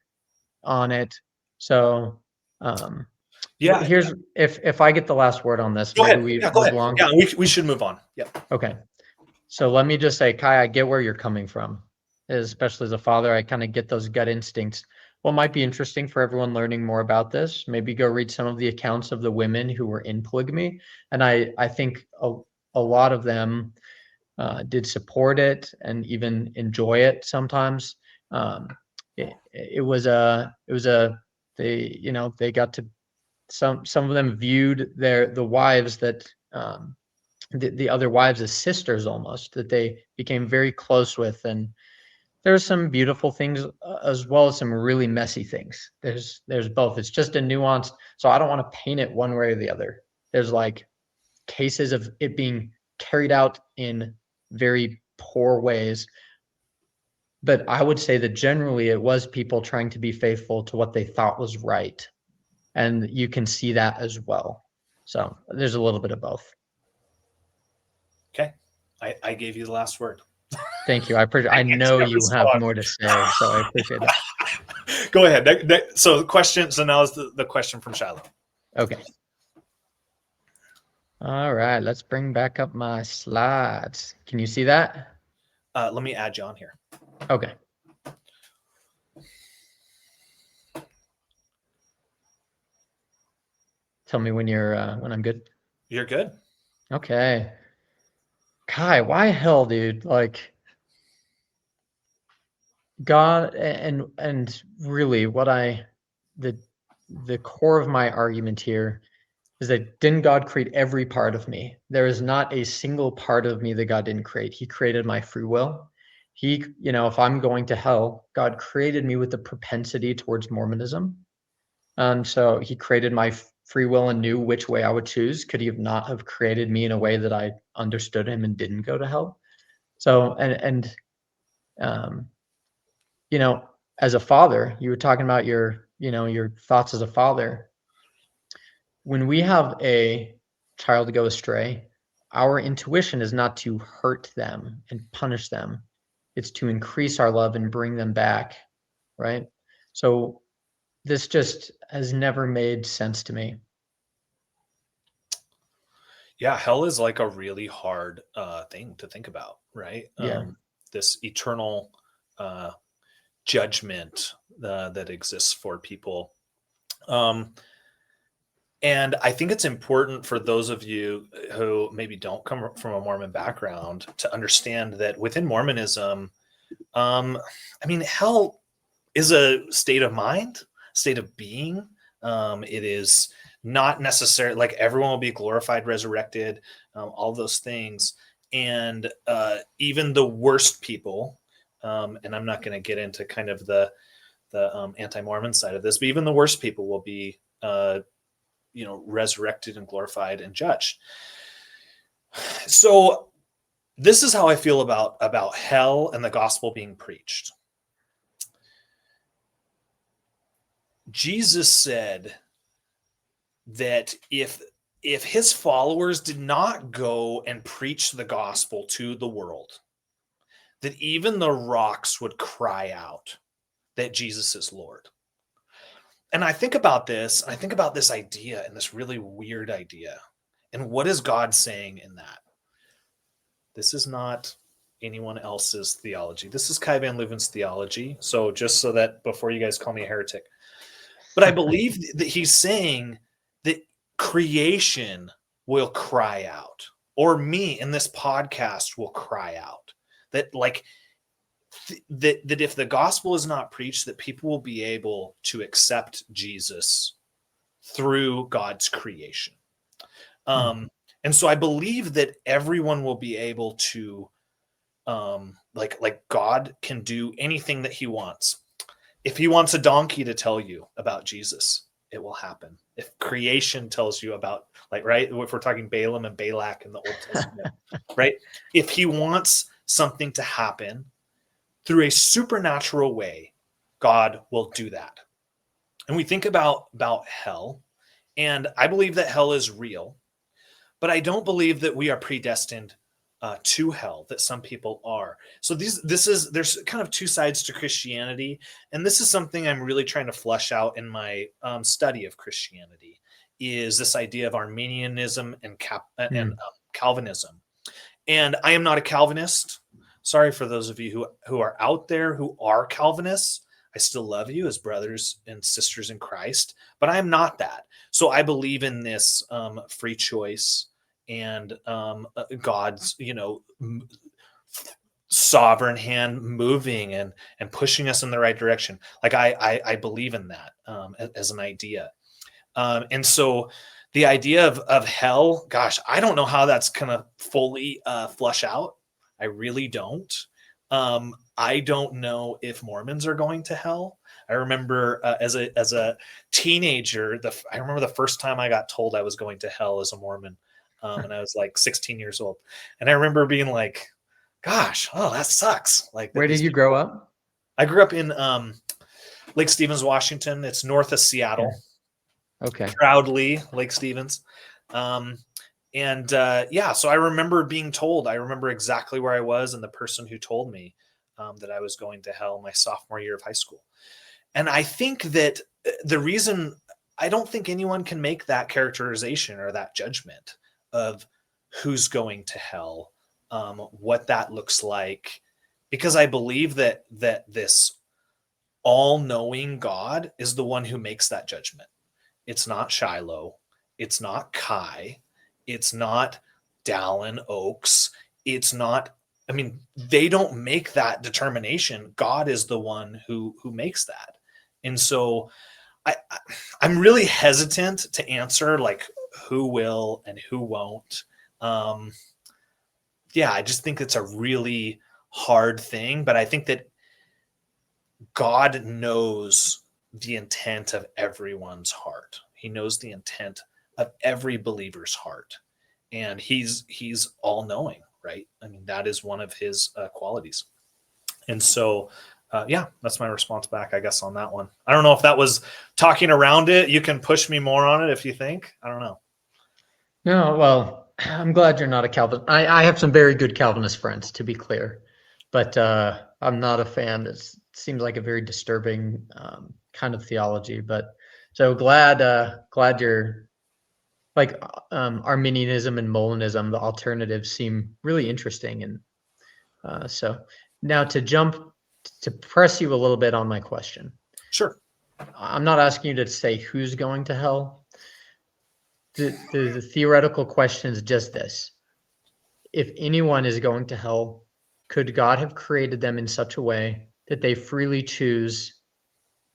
it. So Yeah. Here's if I get the last word on this, Go maybe ahead. we Yeah, go move ahead. along. Yeah, we should move on. Yep. Okay. So let me just say, Kai, I get where you're coming from, especially as a father. I kind of get those gut instincts. What might be interesting for everyone learning more about this, maybe go read some of the accounts of the women who were in polygamy. And I think a lot of them did support it and even enjoy it sometimes. It was they, you know, they got to, some of them viewed the wives that, the other wives as sisters almost, that they became very close with. And there's some beautiful things, as well as some really messy things. There's both. It's just a nuance. So I don't want to paint it one way or the other. There's like cases of it being carried out in very poor ways. But I would say that generally it was people trying to be faithful to what they thought was right. And you can see that as well. So there's a little bit of both. Okay. I gave you the last word. Thank you. I appreciate. I know you have more to say, so I appreciate it. Go ahead. So the question. So now is the question from Shiloh. Okay. All right. Let's bring back up my slides. Can you see that? Let me add you on here. Okay. Tell me when when I'm good. You're good. Okay. Kai, why hell, dude? Like God, and really what the core of my argument here is that didn't God create every part of me? There is not a single part of me that God didn't create. He created my free will. He, you know, if I'm going to hell, God created me with the propensity towards Mormonism. So he created my free will and knew which way I would choose. Could he have not have created me in a way that I understood him and didn't go to hell? So, um, you know, as a father, you were talking about your, you know, your thoughts as a father. When we have a child go astray, our intuition is not to hurt them and punish them. It's to increase our love and bring them back, right? So this just has never made sense to me. Yeah, hell is like a really hard thing to think about, right? Yeah. This eternal judgment that exists for people. And I think it's important for those of you who maybe don't come from a Mormon background to understand that within Mormonism, I mean, hell is a state of mind, state of being. It is not necessarily like everyone will be glorified, resurrected, all those things. And even the worst people, and I'm not going to get into kind of the anti-Mormon side of this, but even the worst people will be, resurrected and glorified and judged. So this is how I feel about hell and the gospel being preached. Jesus said that if his followers did not go and preach the gospel to the world, that even the rocks would cry out that Jesus is Lord. And I think about this idea and this really weird idea. And what is God saying in that? This is not anyone else's theology. This is Kai Van Leuven's theology. So just so that before you guys call me a heretic. But I believe that he's saying that creation will cry out, or me in this podcast will cry out. That like that if the gospel is not preached, that people will be able to accept Jesus through God's creation. And so I believe that everyone will be able to, like God can do anything that he wants. If he wants a donkey to tell you about Jesus, it will happen. If creation tells you about, like, right, if we're talking Balaam and Balak in the Old Testament, right? If he wants something to happen through a supernatural way, God will do that. And we think about hell, and I believe that hell is real, but I don't believe that we are predestined to hell, that some people are. So there's kind of two sides to Christianity, and this is something I'm really trying to flesh out in my study of Christianity. is this idea of Arminianism and Calvinism. And I am not a Calvinist. Sorry for those of you who are out there who are Calvinists. I still love you as brothers and sisters in Christ, but I am not that. So I believe in this free choice and God's, sovereign hand moving and pushing us in the right direction. Like I believe in that as an idea. And so the idea of hell, gosh, I don't know how that's going to fully flush out. I really don't. I don't know if Mormons are going to hell. I remember as a teenager, I remember the first time I got told I was going to hell as a Mormon, and I was like 16 years old, and I remember being like, "Gosh, oh, that sucks!" Like, where did you grow up? I grew up in Lake Stevens, Washington. It's north of Seattle. Okay. Proudly, Lake Stevens. So I remember being told. I remember exactly where I was and the person who told me that I was going to hell my sophomore year of high school. And I think that the reason I don't think anyone can make that characterization or that judgment of who's going to hell, what that looks like, because I believe that this all-knowing God is the one who makes that judgment. It's not Shiloh. It's not Kai. It's not Dallin Oaks. It's not, they don't make that determination. God is the one who makes that. And so I'm really hesitant to answer like who will and who won't. I just think it's a really hard thing, but I think that God knows the intent of everyone's heart. He knows the intent of every believer's heart, and he's all knowing, right? That is one of his qualities. And so, that's my response back, I guess, on that one. I don't know if that was talking around it. You can push me more on it if you think. I don't know. No, well, I'm glad you're not a Calvinist. I have some very good Calvinist friends, to be clear, but I'm not a fan. It seems like a very disturbing kind of theology. But so glad you're like Arminianism and Molinism. The alternatives seem really interesting, and so now to press you a little bit on my question. Sure. I'm not asking you to say who's going to hell. The theoretical question is just this: if anyone is going to hell, could God have created them in such a way that they freely choose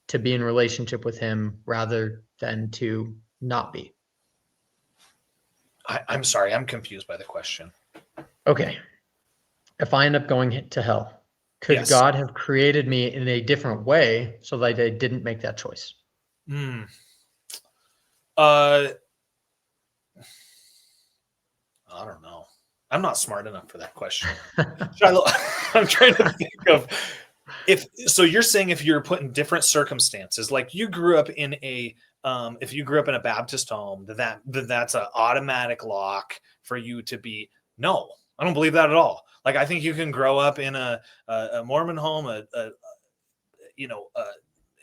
to be in relationship with him rather than to not be? I'm sorry, I'm confused by the question. Okay. If I end up going to hell, could God have created me in a different way so that I didn't make that choice? I don't know. I'm not smart enough for that question. I'm trying to think of so you're saying if you're put in different circumstances, like you grew up in if you grew up in a Baptist home, that's an automatic lock for you to be. No, I don't believe that at all. Like, I think you can grow up in a Mormon home,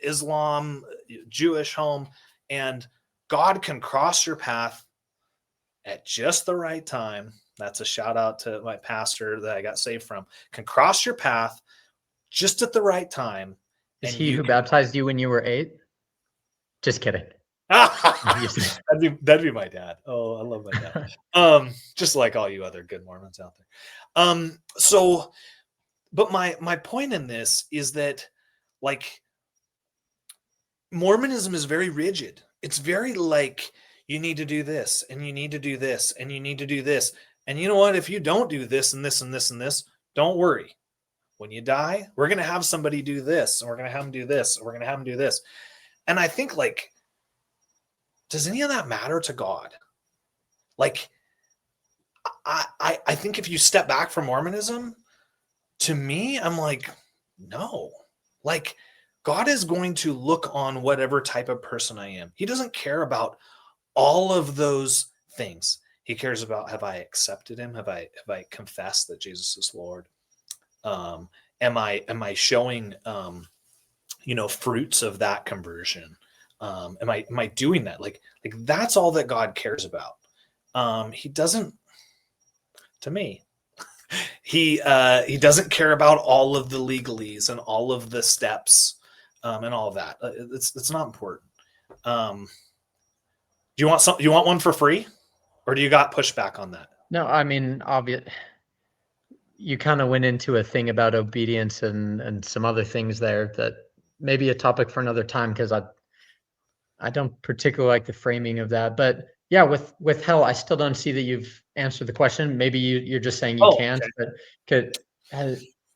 Islam, Jewish home, and God can cross your path at just the right time. That's a shout out to my pastor that I got saved from. Can cross your path just at the right time. Is he who baptized you when you were 8? Just kidding. That'd be my dad. Oh, I love my dad. Just like all you other good Mormons out there. But my point in this is that, like, Mormonism is very rigid. It's very like, you need to do this, and you need to do this, and you need to do this. And you know what? If you don't do this and this and this and this, don't worry. When you die, we're going to have somebody do this, and we're going to have them do this, and we're going to have them do this. And I think, like, does any of that matter to God? Like, I think if you step back from Mormonism, to me, I'm like, no. Like, God is going to look on whatever type of person I am. He doesn't care about all of those things. He cares about, have I accepted him? Have I confessed that Jesus is Lord? Am I showing fruits of that conversion? Am I doing that? Like that's all that God cares about. He doesn't, to me, he doesn't care about all of the legalese and all of the steps, and all of that. It's not important. Do you want one for free, or do you got pushback on that? No, I mean, obvious. You kind of went into a thing about obedience and some other things there that may be a topic for another time, because I don't particularly like the framing of that. But yeah, with hell, I still don't see that you've answered the question. Maybe you're just saying you Oh, can't, okay. but could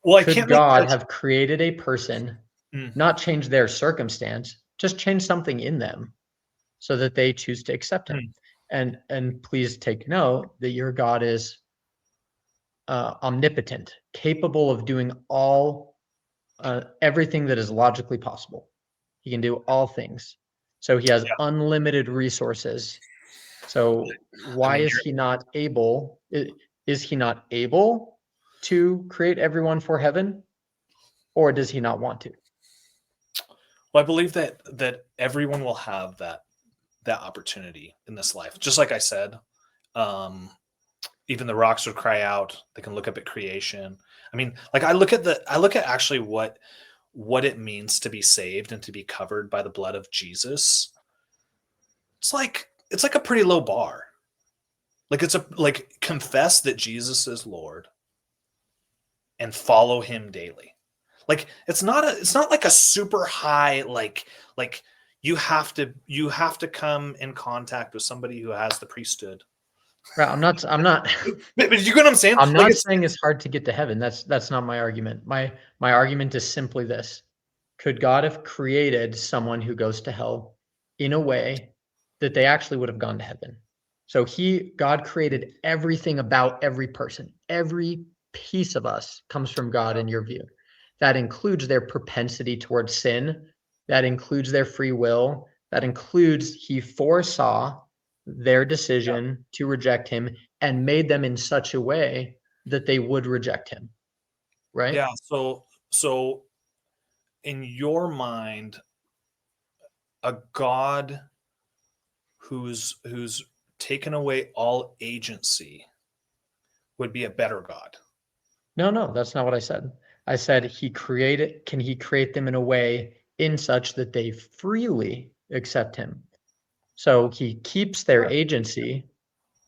Well, I could can't make God that. have created a person, not change their circumstance, just change something in them so that they choose to accept him? And please take note that your God is omnipotent, capable of doing all everything that is logically possible. He can do all things. So he has Yeah. unlimited resources. So why is he not able? Is he not able to create everyone for heaven, or does he not want to? Well, I believe that everyone will have that opportunity in this life. Just like I said, even the rocks would cry out. They can look up at creation. I mean, like I look at actually what it means to be saved and to be covered by the blood of Jesus. It's like a pretty low bar. Like confess that Jesus is Lord and follow him daily. Like it's not like a super high like you have to come in contact with somebody who has the priesthood. Right, I'm not But you get what I'm saying? I'm Like not saying it's hard to get to heaven. That's not my argument. My argument is simply this. Could God have created someone who goes to hell in a way that they actually would have gone to heaven? So God created everything about every person. Every piece of us comes from God in your view. That includes their propensity towards sin. That includes their free will. That includes he foresaw their decision to reject him and made them in such a way that they would reject him. Right? yeah, so in your mind, a God who's taken away all agency would be a better God. No, that's not what I said. I said can he create them in a way in such that they freely accept him? So he keeps their agency,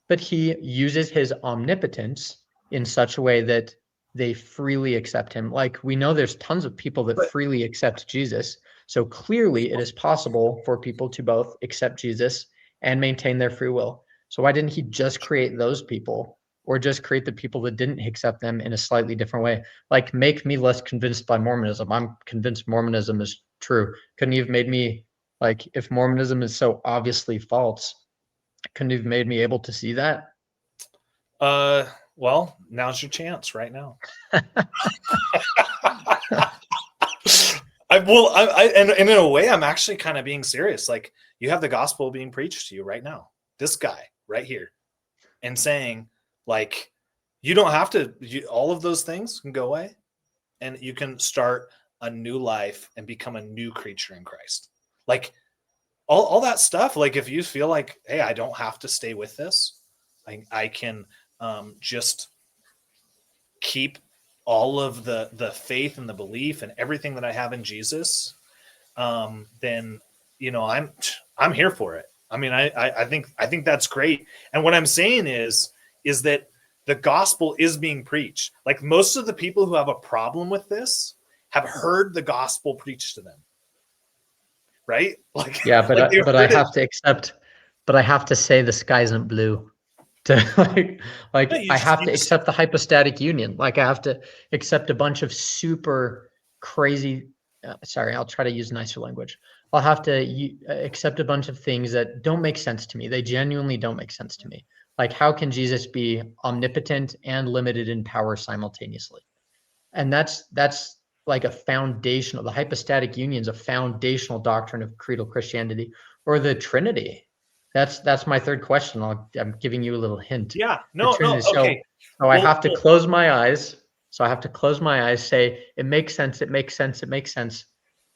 but he uses his omnipotence in such a way that they freely accept him. Like we know there's tons of people that But freely accept Jesus. So clearly it is possible for people to both accept Jesus and maintain their free will. So why didn't he just create those people, or just create the people that didn't accept them in a slightly different way? Like make me less convinced by Mormonism. I'm convinced Mormonism is true. Couldn't you have made me, like, if Mormonism is so obviously false, couldn't you have made me able to see that? well, now's your chance right now. And in a way, I'm actually kind of being serious. Like you have the gospel being preached to you right now. This guy right here, and saying like, you don't have to. All of those things can go away, and you can start a new life and become a new creature in Christ. Like all that stuff. Like if you feel like, hey, I don't have to stay with this, I can just keep all of the faith and the belief and everything that I have in Jesus, then I'm here for it. I mean, I think that's great. And what I'm saying is that the gospel is being preached. Like most of the people who have a problem with this have heard the gospel preached to them, right? Like Yeah, but like I have to accept, but I have to say the sky isn't blue. To I have to accept the hypostatic union. Like I have to accept a bunch of super crazy. Sorry, I'll try to use nicer language. I'll have to accept a bunch of things that don't make sense to me. They genuinely don't make sense to me. Like how can Jesus be omnipotent and limited in power simultaneously? And that's like a foundational. The hypostatic union is a foundational doctrine of creedal Christianity, or the Trinity. That's my third question. I'm giving you a little hint. Yeah, The no, Trinity. okay. So I have to close my eyes. So I have to close my eyes, say, it makes sense, it makes sense, it makes sense.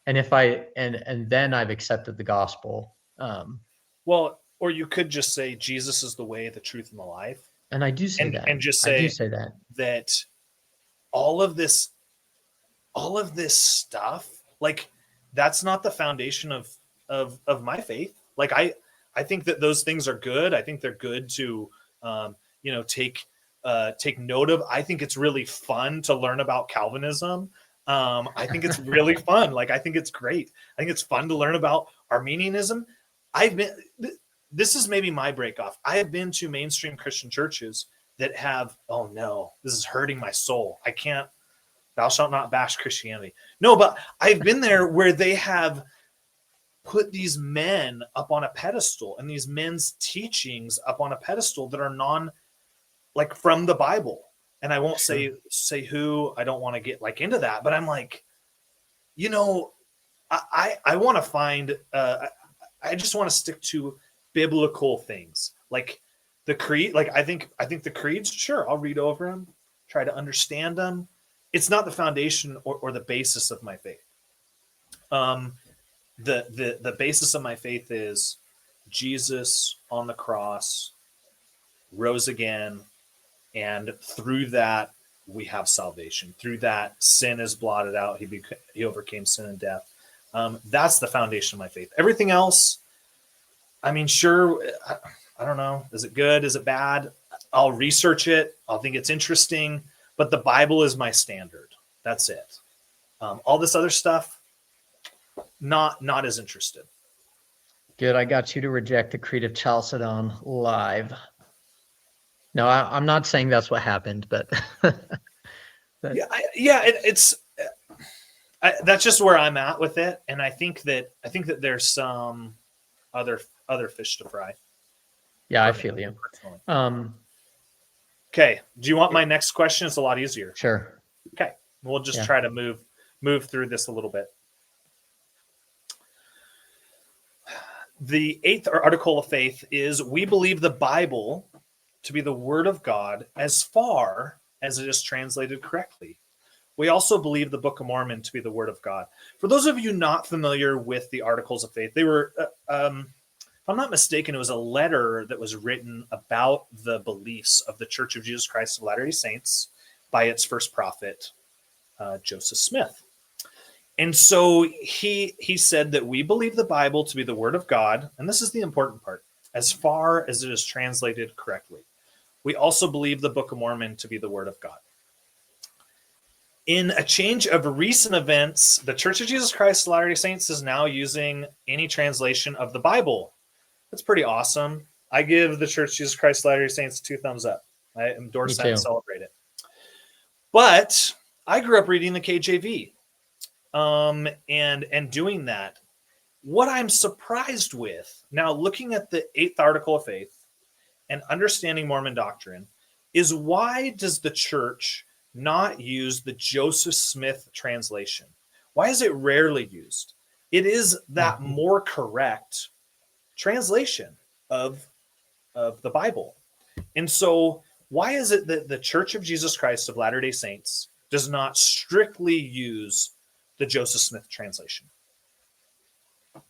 And if and then I've accepted the gospel. Well, or you could just say Jesus is the way, the truth, and the life. And I do say that. And just I do say say that. that all of this stuff, like, that's not the foundation of my faith. Like, I think that those things are good. I think they're good to take note of. I think it's really fun to learn about Calvinism. I think it's really fun. Like, I think it's great. I think it's fun to learn about Arminianism. This is maybe my break off. I have been to mainstream Christian churches that have, oh no, this is hurting my soul. I can't, thou shalt not bash Christianity. No, but I've been there where they have put these men up on a pedestal and these men's teachings up on a pedestal that are like from the Bible. And I won't say who, I don't want to get like into that, but I'm like, I want to find, I just want to stick to biblical things, like the creed. Like, I think the creeds, sure, I'll read over them, try to understand them. It's not the foundation or the basis of my faith. The basis of my faith is Jesus on the cross, rose again, and through that we have salvation. Through that, sin is blotted out. He overcame sin and death. That's the foundation of my faith. Everything else, I mean, sure, I don't know. Is it good? Is it bad? I'll research it. I'll think it's interesting. But the Bible is my standard. That's it. All this other stuff, not as interested. Good. I got you to reject the Creed of Chalcedon live. No, I'm not saying that's what happened, but that's just where I'm at with it, and I think that there's some other fish to fry. Yeah, I feel you. Okay. Do you want my next question? It's a lot easier. Sure. Okay. We'll just try to move through this a little bit. The 8th article of faith is, we believe the Bible to be the word of God as far as it is translated correctly. We also believe the Book of Mormon to be the word of God. For those of you not familiar with the articles of faith, they were, if I'm not mistaken, it was a letter that was written about the beliefs of the Church of Jesus Christ of Latter-day Saints by its first prophet, Joseph Smith. And so he said that we believe the Bible to be the word of God, and this is the important part, as far as it is translated correctly. We also believe the Book of Mormon to be the word of God. In a change of recent events, the Church of Jesus Christ of Latter-day Saints is now using any translation of the Bible. That's pretty awesome. I give the Church of Jesus Christ of Latter-day Saints 2 thumbs up. I endorse that and celebrate it. But I grew up reading the KJV. And doing that, what I'm surprised with now, looking at the 8th article of faith and understanding Mormon doctrine, is why does the church not use the Joseph Smith translation? Why is it rarely used? It is that more correct translation of the Bible. And so why is it that the Church of Jesus Christ of Latter-day Saints does not strictly use the Joseph Smith translation?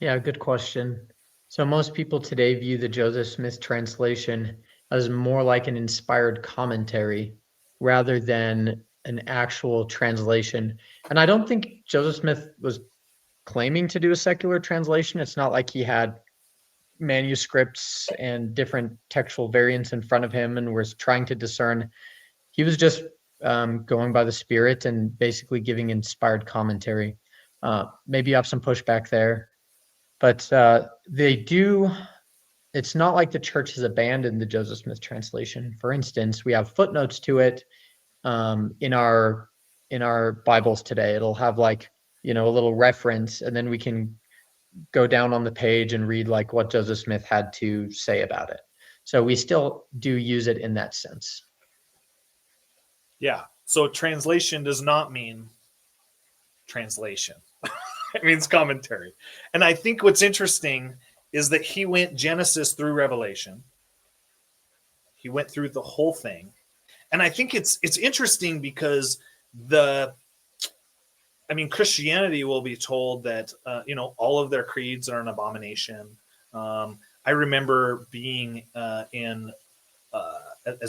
Yeah, good question. So most people today view the Joseph Smith translation as more like an inspired commentary rather than an actual translation. And I don't think Joseph Smith was claiming to do a secular translation. It's not like he had manuscripts and different textual variants in front of him and was trying to discern. He was just going by the Spirit and basically giving inspired commentary. Maybe you have some pushback there, but they do. It's not like the church has abandoned the Joseph Smith translation. For instance, we have footnotes to it in our Bibles today. It'll have like, a little reference, and then we can go down on the page and read like what Joseph Smith had to say about it. So we still do use it in that sense. Yeah. So translation does not mean translation. It means commentary. And I think what's interesting is that he went Genesis through Revelation. He went through the whole thing. And I think it's interesting because I mean, Christianity will be told that, all of their creeds are an abomination. I remember being as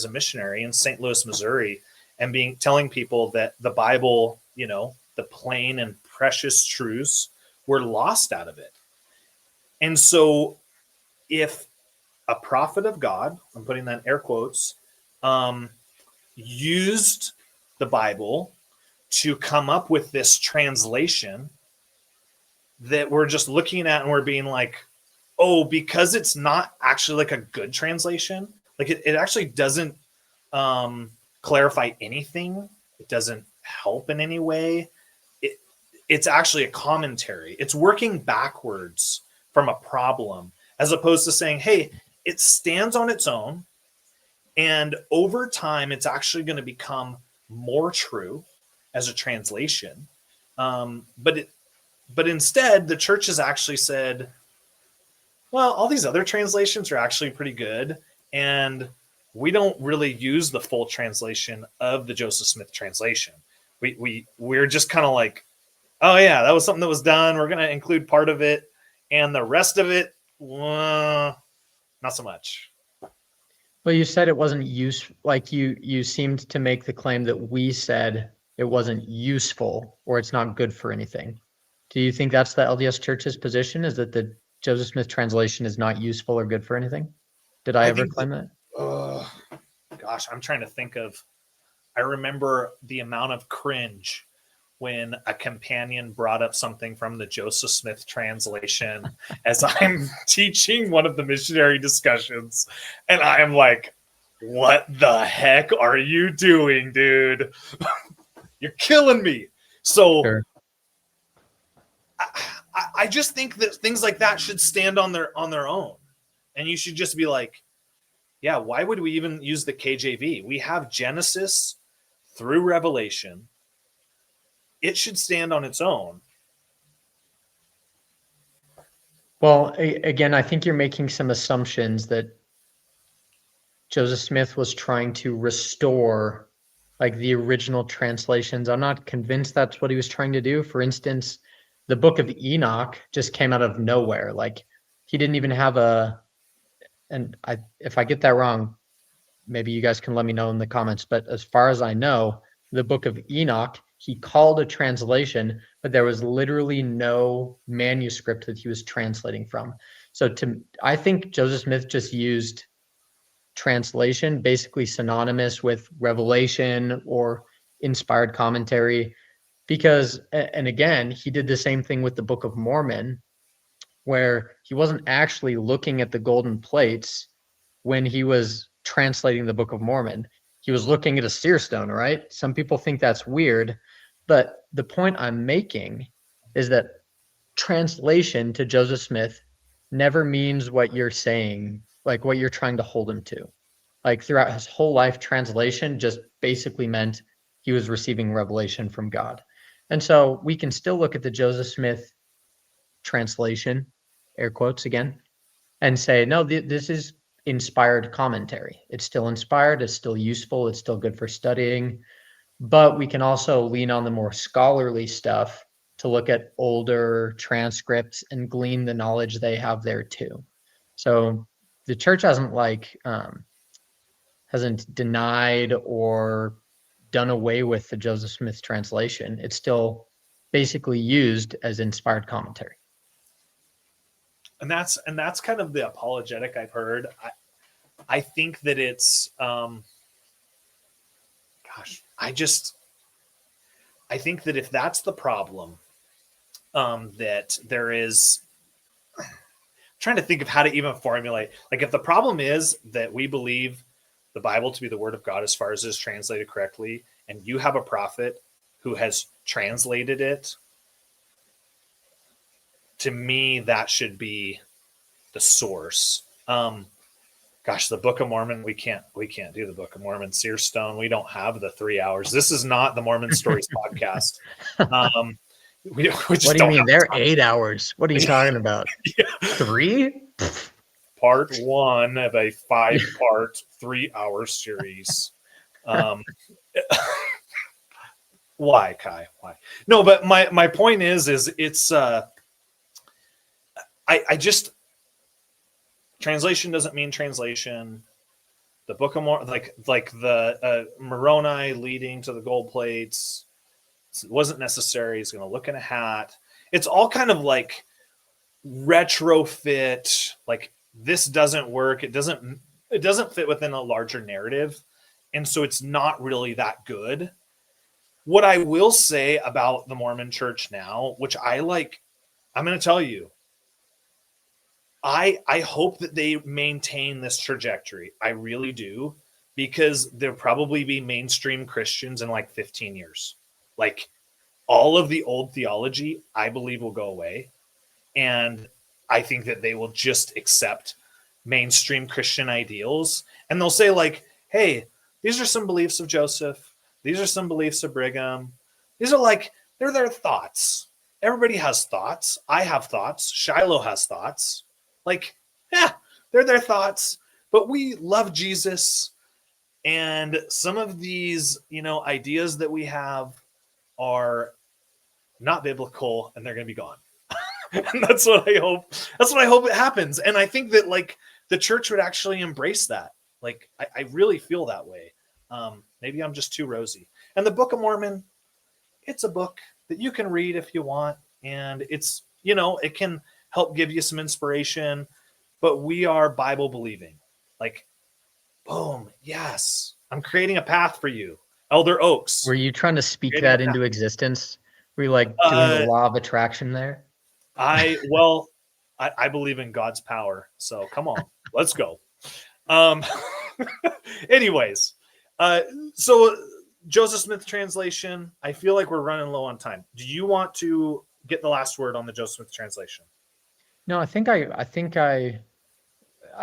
a missionary in St. Louis, Missouri, and telling people that the Bible, the plain and precious truths were lost out of it. And so if a prophet of God, I'm putting that in air quotes, used the Bible to come up with this translation that we're just looking at and we're being like, oh, because it's not actually like a good translation, like it actually doesn't clarify anything. It doesn't help in any way. It's actually a commentary. It's working backwards from a problem, as opposed to saying, hey, it stands on its own, and over time, it's actually going to become more true as a translation. But instead, the church has actually said, well, all these other translations are actually pretty good, and we don't really use the full translation of the Joseph Smith translation. We're just kind of like, oh yeah, that was something that was done. We're going to include part of it, and the rest of it, not so much. Well, you said it wasn't useful. Like you seemed to make the claim that we said it wasn't useful or it's not good for anything. Do you think that's the LDS Church's position? Is that the Joseph Smith translation is not useful or good for anything? Did I ever claim that? Gosh, I'm trying to think of. I remember the amount of cringe when a companion brought up something from the Joseph Smith translation as I'm teaching one of the missionary discussions. And I'm like, what the heck are you doing, dude? You're killing me. So sure. I just think that things like that should stand on their own. And you should just be like, yeah, why would we even use the KJV? We have Genesis through Revelation. It should stand on its own. Well, again, I think you're making some assumptions that Joseph Smith was trying to restore like the original translations. I'm not convinced that's what he was trying to do. For instance, the book of Enoch just came out of nowhere. Like he didn't even have if I get that wrong, maybe you guys can let me know in the comments. But as far as I know, the book of Enoch, he called a translation, but there was literally no manuscript that he was translating from. So I think Joseph Smith just used translation, basically synonymous with revelation or inspired commentary, because, and again, he did the same thing with the Book of Mormon, where he wasn't actually looking at the golden plates when he was translating the Book of Mormon. He was looking at a seer stone, right? Some people think that's weird, but the point I'm making is that translation to Joseph Smith never means what you're saying, like what you're trying to hold him to. Like throughout his whole life, translation just basically meant he was receiving revelation from God. And so we can still look at the Joseph Smith translation, air quotes again, and say, no, this is inspired commentary. It's still inspired, it's still useful, it's still good for studying. But we can also lean on the more scholarly stuff to look at older transcripts and glean the knowledge they have there too. So the church hasn't denied or done away with the Joseph Smith translation. It's still basically used as inspired commentary. And that's kind of the apologetic I've heard. I think that it's I think that if that's the problem, that there is, I'm trying to think of how to even formulate, like if the problem is that we believe the Bible to be the word of God as far as it is translated correctly, and you have a prophet who has translated it, to me, that should be the source. The Book of Mormon, we can't do the Book of Mormon. Seer Stone, we don't have the 3 hours. This is not the Mormon Stories podcast. We just what do you mean? They're 8 hours. What are you talking about? Yeah. 3? Part 1 of a 5-part 3-hour series. Why, Kai? Why? No, but my point is it's I just, translation doesn't mean translation. The Book of Mormon, like the Moroni leading to the gold plates, it wasn't necessary. He's going to look in a hat. It's all kind of like retrofit. Like, this doesn't work. It doesn't fit within a larger narrative, and so it's not really that good. What I will say about the Mormon Church now, which I like, I'm going to tell you, I hope that they maintain this trajectory. I really do, because there'll probably be mainstream Christians in like 15 years. Like, all of the old theology, I believe, will go away. And I think that they will just accept mainstream Christian ideals. And they'll say, like, hey, these are some beliefs of Joseph. These are some beliefs of Brigham. These are like, they're their thoughts. Everybody has thoughts. I have thoughts. Shiloh has thoughts. Like, yeah, they're their thoughts. But we love Jesus. And some of these, ideas that we have are not biblical, and they're going to be gone. And that's what I hope. That's what I hope it happens. And I think that, like, the church would actually embrace that. Like, I really feel that way. Maybe I'm just too rosy. And the Book of Mormon, it's a book that you can read if you want. And it's, it can help give you some inspiration. But we are Bible believing. Like, boom, yes, I'm creating a path for you. Elder Oaks. Were you trying to speak that into existence? Were you like doing the law of attraction there? I believe in God's power. So come on, let's go. Anyways, so Joseph Smith translation, I feel like we're running low on time. Do you want to get the last word on the Joseph Smith translation? No, I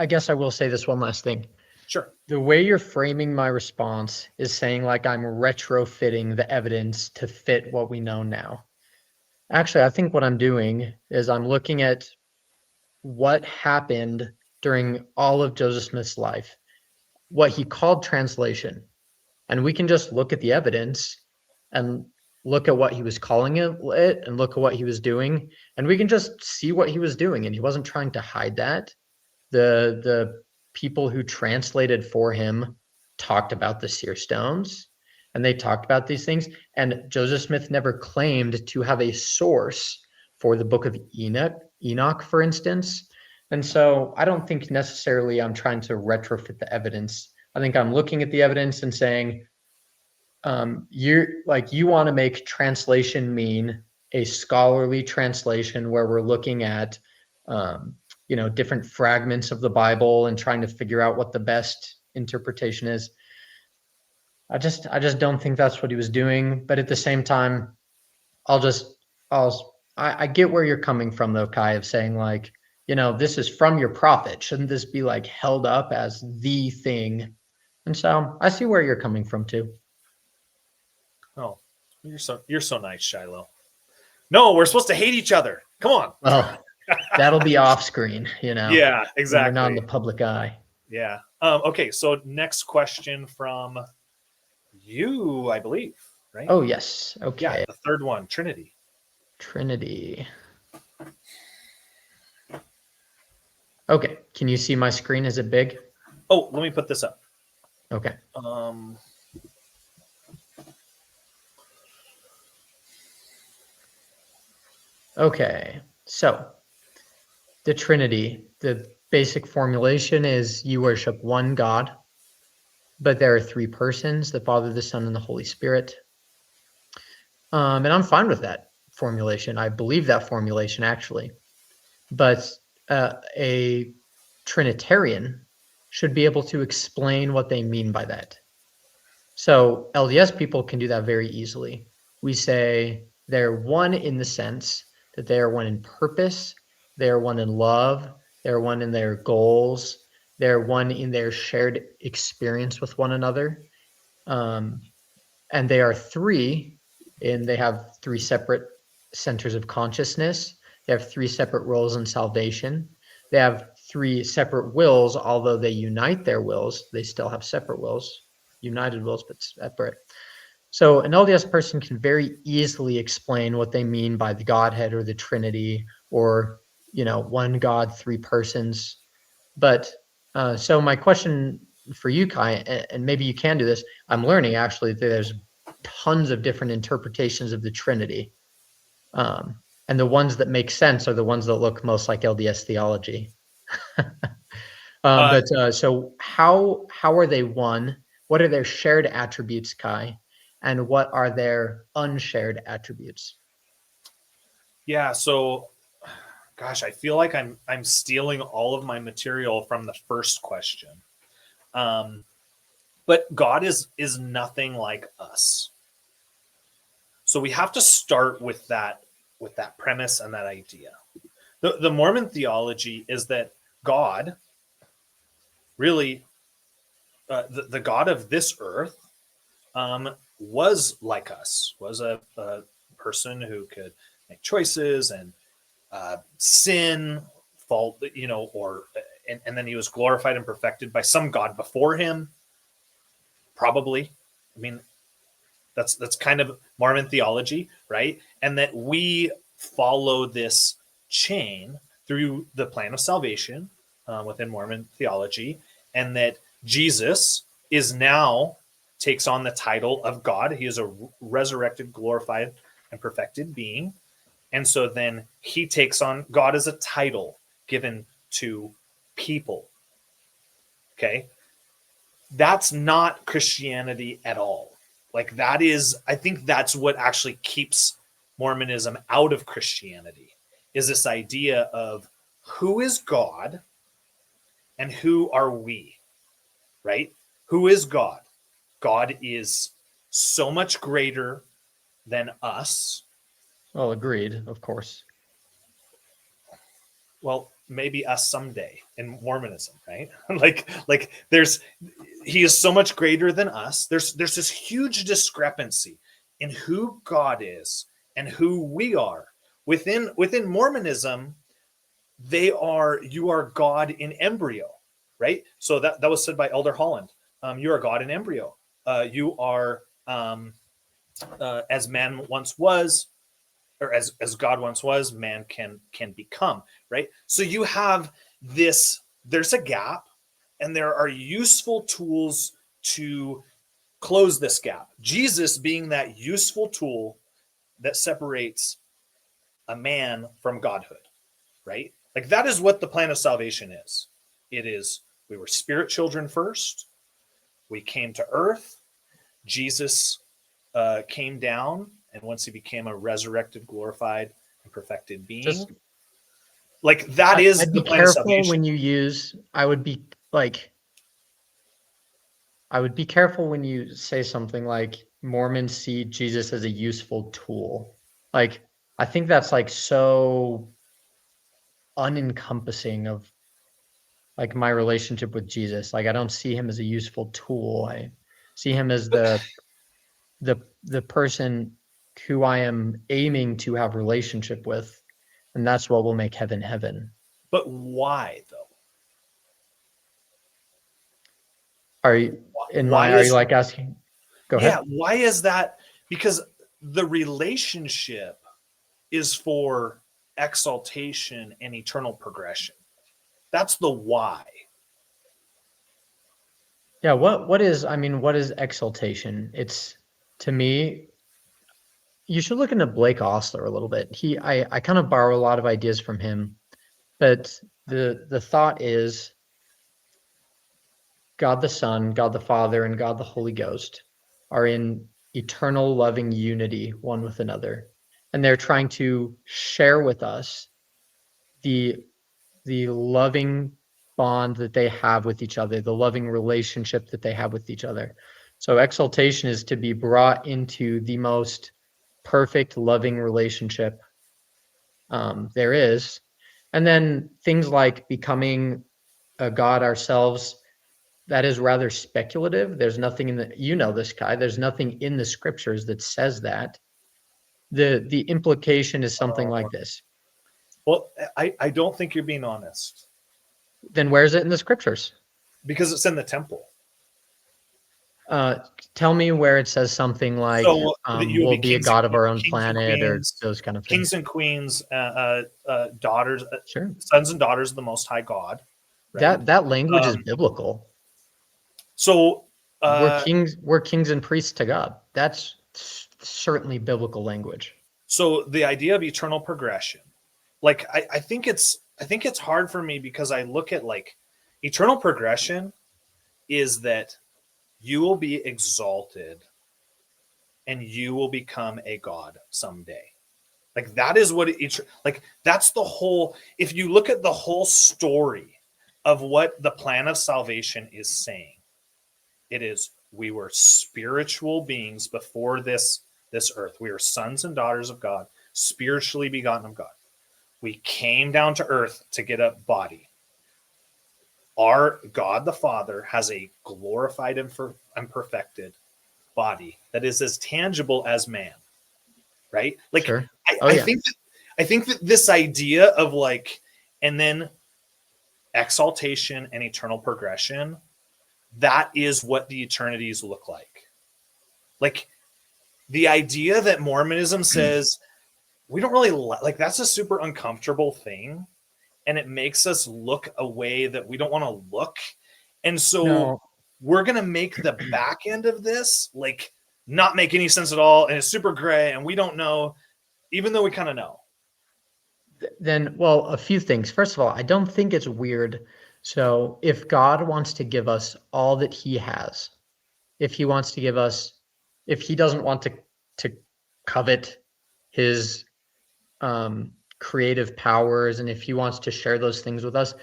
guess I will say this one last thing. Sure. The way you're framing my response is saying like I'm retrofitting the evidence to fit what we know now. Actually, I think what I'm doing is I'm looking at what happened during all of Joseph Smith's life, what he called translation. And we can just look at the evidence and look at what he was calling it and look at what he was doing. And we can just see what he was doing. And he wasn't trying to hide that. The people who translated for him talked about the seer stones, and they talked about these things. And Joseph Smith never claimed to have a source for the book of Enoch, for instance. And so I don't think necessarily I'm trying to retrofit the evidence. I think I'm looking at the evidence and saying, you want to make translation mean a scholarly translation where we're looking at different fragments of the Bible and trying to figure out what the best interpretation is. I just don't think that's what he was doing. But at the same time, I get where you're coming from though, Kai, of saying like, this is from your prophet. Shouldn't this be like held up as the thing? And so I see where you're coming from too. Oh, you're so nice, Shiloh. No, we're supposed to hate each other. Come on. Well, that'll be off screen, Yeah, exactly. We're not in the public eye. Yeah. Okay. So next question from you, I believe, right? Oh, yes. Okay. Yeah, the third one, Trinity. Okay. Can you see my screen? Is it big? Oh, let me put this up. Okay. Okay. So the Trinity, the basic formulation is you worship one God, but there are three persons, the Father, the Son, and the Holy Spirit. And I'm fine with that formulation. I believe that formulation actually. But a Trinitarian should be able to explain what they mean by that. So LDS people can do that very easily. We say they're one in the sense that they are one in purpose, they are one in love, they're one in their goals, they're one in their shared experience with one another. And they are three, and they have three separate centers of consciousness. They have three separate roles in salvation. They have three separate wills, although they unite their wills, they still have separate wills, united wills, but separate. So an LDS person can very easily explain what they mean by the Godhead or the Trinity, or, one God, three persons. But so my question for you, Kai, and maybe you can do this, I'm learning actually that there's tons of different interpretations of the Trinity. And the ones that make sense are the ones that look most like LDS theology. So how are they one? What are their shared attributes, Kai? And what are their unshared attributes? Yeah, so gosh, I feel like I'm stealing all of my material from the first question. But God is nothing like us. So we have to start with that premise and that idea. The Mormon theology is that God, really, the God of this earth, was like us, was a person who could make choices and sin, fault, and then he was glorified and perfected by some God before him. Probably. I mean, that's kind of Mormon theology, right? And that we follow this chain through the plan of salvation within Mormon theology, and that Jesus is now takes on the title of God. He is a resurrected, glorified, and perfected being. And so then he takes on God as a title given to people. Okay. That's not Christianity at all. Like that is, I think that's what actually keeps Mormonism out of Christianity, is this idea of who is God and who are we, right? Who is God? God is so much greater than us. Well, agreed, of course. Well, maybe us someday in Mormonism, right? like he is so much greater than us. There's this huge discrepancy in who God is and who we are. Within Mormonism, you are God in embryo, right? So that was said by Elder Holland. You are God in embryo. You are as man once was, or as God once was, man can become, right? So you have this, there's a gap, and there are useful tools to close this gap. Jesus being that useful tool that separates a man from godhood, right? Like that is what the plan of salvation is. It is, we were spirit children first. We came to earth. Jesus came down, and once he became a resurrected, glorified, and perfected being, Just like that is I'd the be plan of careful salvation. when you use, I would be careful when you say something like Mormons see Jesus as a useful tool. Like, I think that's like so unencompassing of like my relationship with Jesus. Like, I don't see him as a useful tool. I see him as the person who I am aiming to have relationship with, and that's what will make heaven heaven. But why though? Are you like asking? Go Yeah, ahead. why is that? Because the relationship is for exaltation and eternal progression. That's the why. Yeah, what is, what is exaltation? It's, to me, you should look into Blake Ostler a little bit. I kind of borrow a lot of ideas from him, but the thought is God the Son, God the Father, and God the Holy Ghost are in eternal loving unity one with another. And they're trying to share with us the loving bond that they have with each other, the loving relationship that they have with each other. So exaltation is to be brought into the most perfect loving relationship there is. And then things like becoming a God ourselves, that is rather speculative. There's nothing in this, Kai, there's nothing in the scriptures that says that. The implication is something like this. Well, I don't think you're being honest. Then where's it in the scriptures? Because it's in the temple. Tell me where it says something like, So that you will we'll be be a god of our own kings and planet, or queens, those kind of kings things. and queens, daughters, Sure. sons and daughters of the Most High God, right? That language is Um, biblical. so We're kings and priests to God. That's certainly biblical language. so the idea of eternal progression, like I think it's hard for me because I look at like eternal progression is that you will be exalted and you will become a god someday. Like that is what like that's the whole, if you look at the whole story of what the plan of salvation is saying, it is we were spiritual beings before this earth. We are sons and daughters of God, spiritually begotten of God. We came down to earth to get a body. Our God the Father has a glorified and perfected body that is as tangible as man, right? Like Sure. I, Oh I yeah. think that I think that this idea of like, and then exaltation and eternal progression, that is what the eternities look like. Like the idea that Mormonism says we don't really like, that's a super uncomfortable thing, and it makes us look a way that we don't want to look. And so No. we're going to make the back end of this like not make any sense at all, and it's super gray and we don't know, even though we kind of know. Then, well, a few things. First of all, I don't think it's weird. So if God wants to give us all that he has, if he wants to give us, if he doesn't want to covet his creative powers, and if he wants to share those things with us,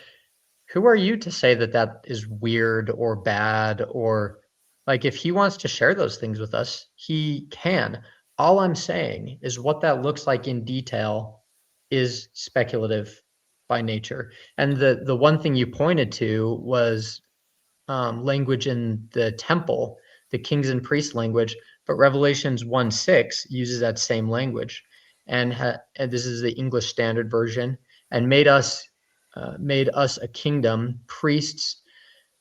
who are you to say that that is weird or bad? Or like, if he wants to share those things with us, he can. All I'm saying is what that looks like in detail is speculative by nature. And the one thing you pointed to was language in the temple, the kings and priests language, but Revelations 1:6 uses that same language, and this is the English Standard Version, and made us a kingdom, priests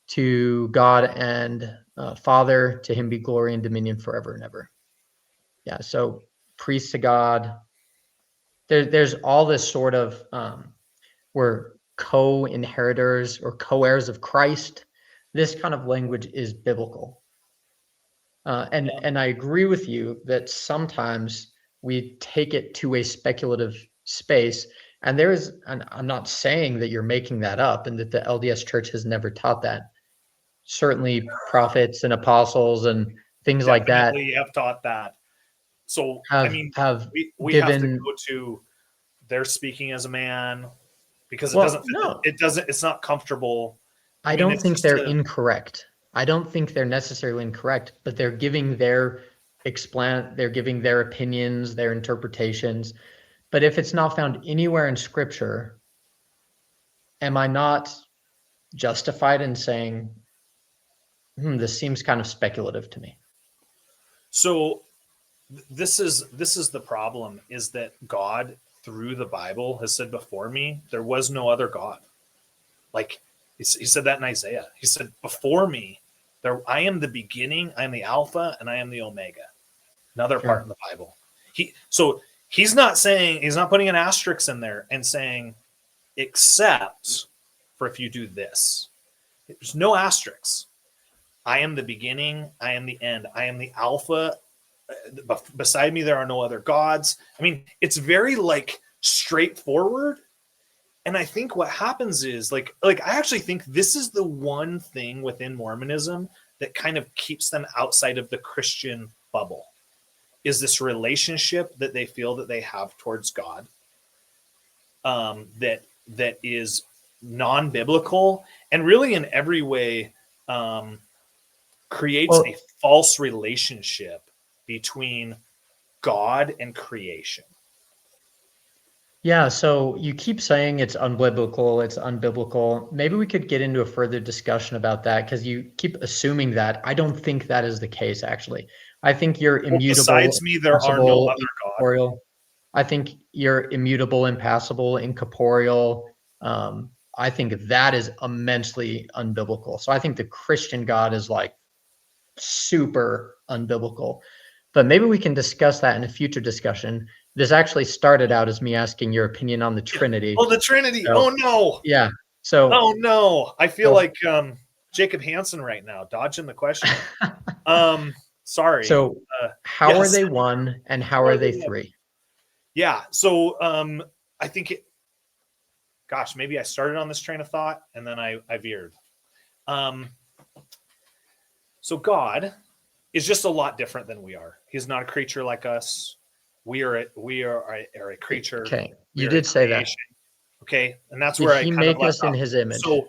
to God and Father. To him be glory and dominion forever and ever. Yeah, so priests to God. There's all this sort of we're co-inheritors or co-heirs of Christ. This kind of language is biblical. And I agree with you that sometimes we take it to a speculative space. And and I'm not saying that you're making that up and that the LDS Church has never taught that. Certainly, prophets and apostles and things like that Definitely have taught that. So I mean, have we have to given. go to they're speaking as a man because it Well, doesn't fit. no, It doesn't. It's not comfortable. I I mean, don't it's think just they're a incorrect. I don't think they're necessarily incorrect, but they're giving they're giving their opinions, their interpretations. But if it's not found anywhere in scripture, am I not justified in saying, this seems kind of speculative to me? so. This is the problem: is that God through the Bible has said before me there was no other God. Like he said that in Isaiah. He said before me there I am the beginning, I am the Alpha, and I am the Omega. Another part Sure. in the Bible. He's not saying, he's not putting an asterisk in there and saying except for if you do this. There's no asterisks. I am the beginning, I am the end, I am the Alpha. Beside me there are no other gods. I mean, it's very like straightforward. And I think what happens is like I actually think this is the one thing within Mormonism that kind of keeps them outside of the Christian bubble, is this relationship that they feel that they have towards God, that is non-biblical and really in every way creates Well, a false relationship between God and creation. yeah, so you keep saying it's unbiblical, it's unbiblical. Maybe we could get into a further discussion about that because you keep assuming that. I don't think that is the case, actually. I think you're Well, immutable, besides me, there are no impassible, other God. incorporeal. I think you're immutable, impassible, incorporeal. I think that is immensely unbiblical. So I think the Christian God is like super unbiblical. But maybe we can discuss that in a future discussion. This actually started out as me asking your opinion on the Trinity. Oh, the Trinity. So, Oh no. yeah. So Oh no. I feel so, like Jacob Hansen right now, dodging the question. Sorry. so how are Yes. they one and how are they three? Yeah. So I think gosh, maybe I started on this train of thought and then I veered. So God is just a lot different than we are. He's not a creature like us. We are a creature. Okay, you did say that. Okay, and that's Did where I he kind of make left us in off. his image? So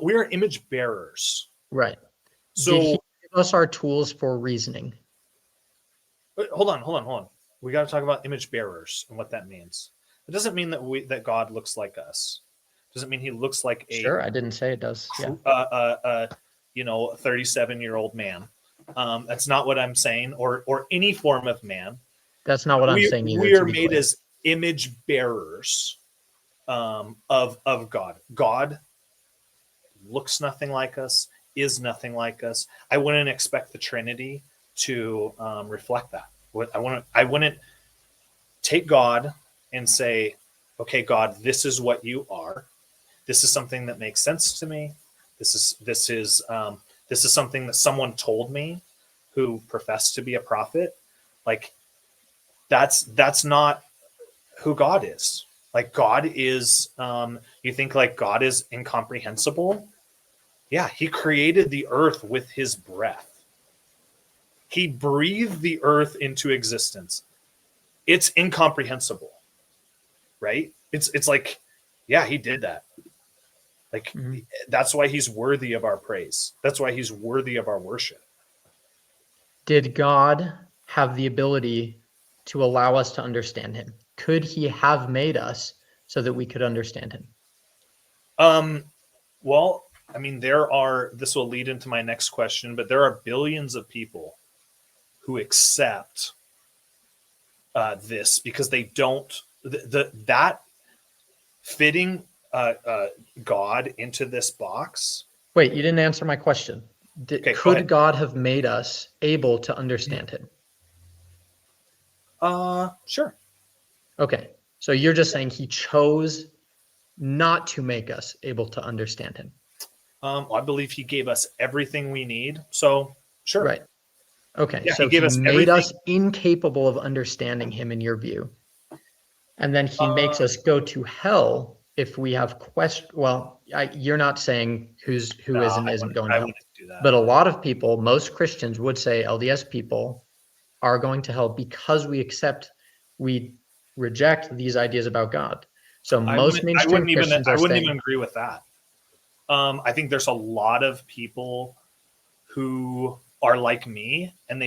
we are image bearers. Right. So did he give us our tools for reasoning? hold on. We got to talk about image bearers and what that means. It doesn't mean that God looks like us. It doesn't mean he looks like a Sure, I didn't say it does. Yeah. 37-year-old man. That's not what I'm saying, or any form of man. That's not what I'm saying either. We are made as image bearers of God. God looks nothing like us, is nothing like us. I wouldn't expect the Trinity to reflect that. I wouldn't take God and say, okay, God, this is what you are. This is something that makes sense to me. This is something that someone told me who professed to be a prophet. Like that's not who God is. Like God is, you think like God is incomprehensible? Yeah, he created the earth with his breath. He breathed the earth into existence. It's incomprehensible, right? It's like, yeah, he did that. Like that's why he's worthy of our praise. That's why he's worthy of our worship. Did God have the ability to allow us to understand him? Could he have made us so that we could understand him? Well, I mean, this will lead into my next question, but there are billions of people who accept this because they don't, that fitting God into this box. Wait, you didn't answer my question. Could God have made us able to understand him? Sure. Okay. So you're just saying he chose not to make us able to understand him. I believe he gave us everything we need. So sure. Right. Okay. Yeah, so he made us incapable of understanding him in your view. And then he makes us go to hell if we have questions. Well, you're not saying who is and isn't going to hell. But a lot of people, most Christians would say LDS people are going to hell because we reject these ideas about God. So most mainstream Christians are saying, I wouldn't even agree with that. I think there's a lot of people who are like me and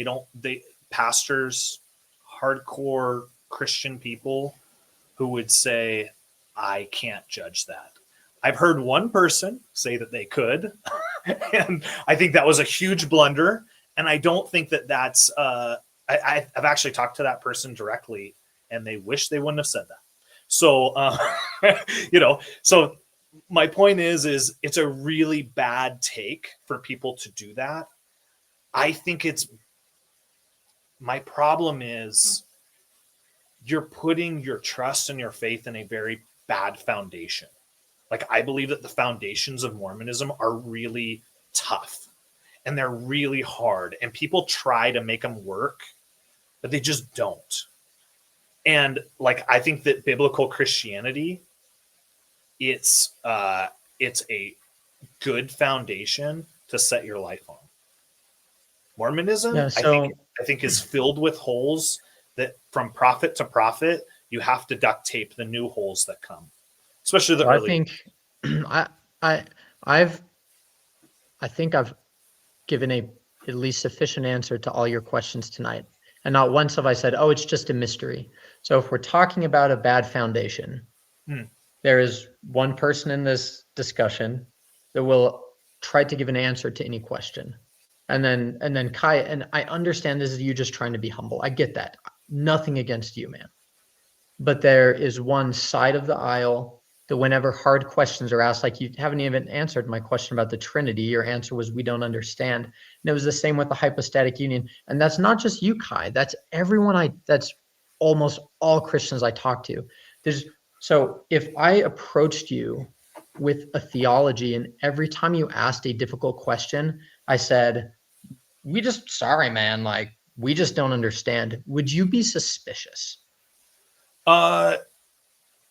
pastors, hardcore Christian people who would say, I can't judge that. I've heard one person say that they could, and I think that was a huge blunder. And I don't think that's, I've actually talked to that person directly and they wish they wouldn't have said that. So, so my point is it's a really bad take for people to do that. I think my problem is you're putting your trust and your faith in a very bad foundation. Like I believe that the foundations of Mormonism are really tough and they're really hard and people try to make them work, but they just don't. And like, I think that biblical Christianity, it's a good foundation to set your life on. Mormonism, I think is filled with holes that from prophet to prophet, you have to duct tape the new holes that come, especially the early. I think I've given at least sufficient answer to all your questions tonight. And not once have I said, oh, it's just a mystery. So if we're talking about a bad foundation, there is one person in this discussion that will try to give an answer to any question. And then Kai, and I understand this is you just trying to be humble. I get that. Nothing against you, man. But there is one side of the aisle that whenever hard questions are asked, like you haven't even answered my question about the Trinity, your answer was we don't understand. And it was the same with the hypostatic union. And that's not just you, Kai. That's everyone that's almost all Christians I talk to. So if I approached you with a theology and every time you asked a difficult question, I said, sorry, man, like we just don't understand. Would you be suspicious?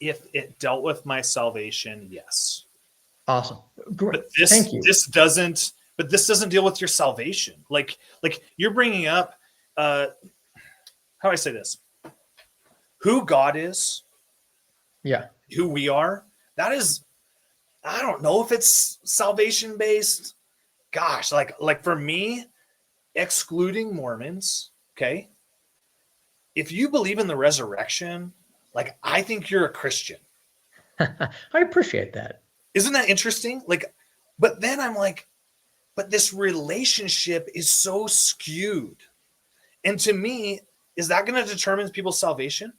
If it dealt with my salvation, yes. Awesome. Great. But Thank you. this doesn't deal with your salvation. Like you're bringing up, how do I say this? Who God is, Yeah. who we are. That is, I don't know if it's salvation based. Gosh, like for me, excluding Mormons, okay? If you believe in the resurrection, like I think you're a Christian. I appreciate that. Isn't that interesting? Like, but then I'm like, but this relationship is so skewed. And to me, is that going to determine people's salvation?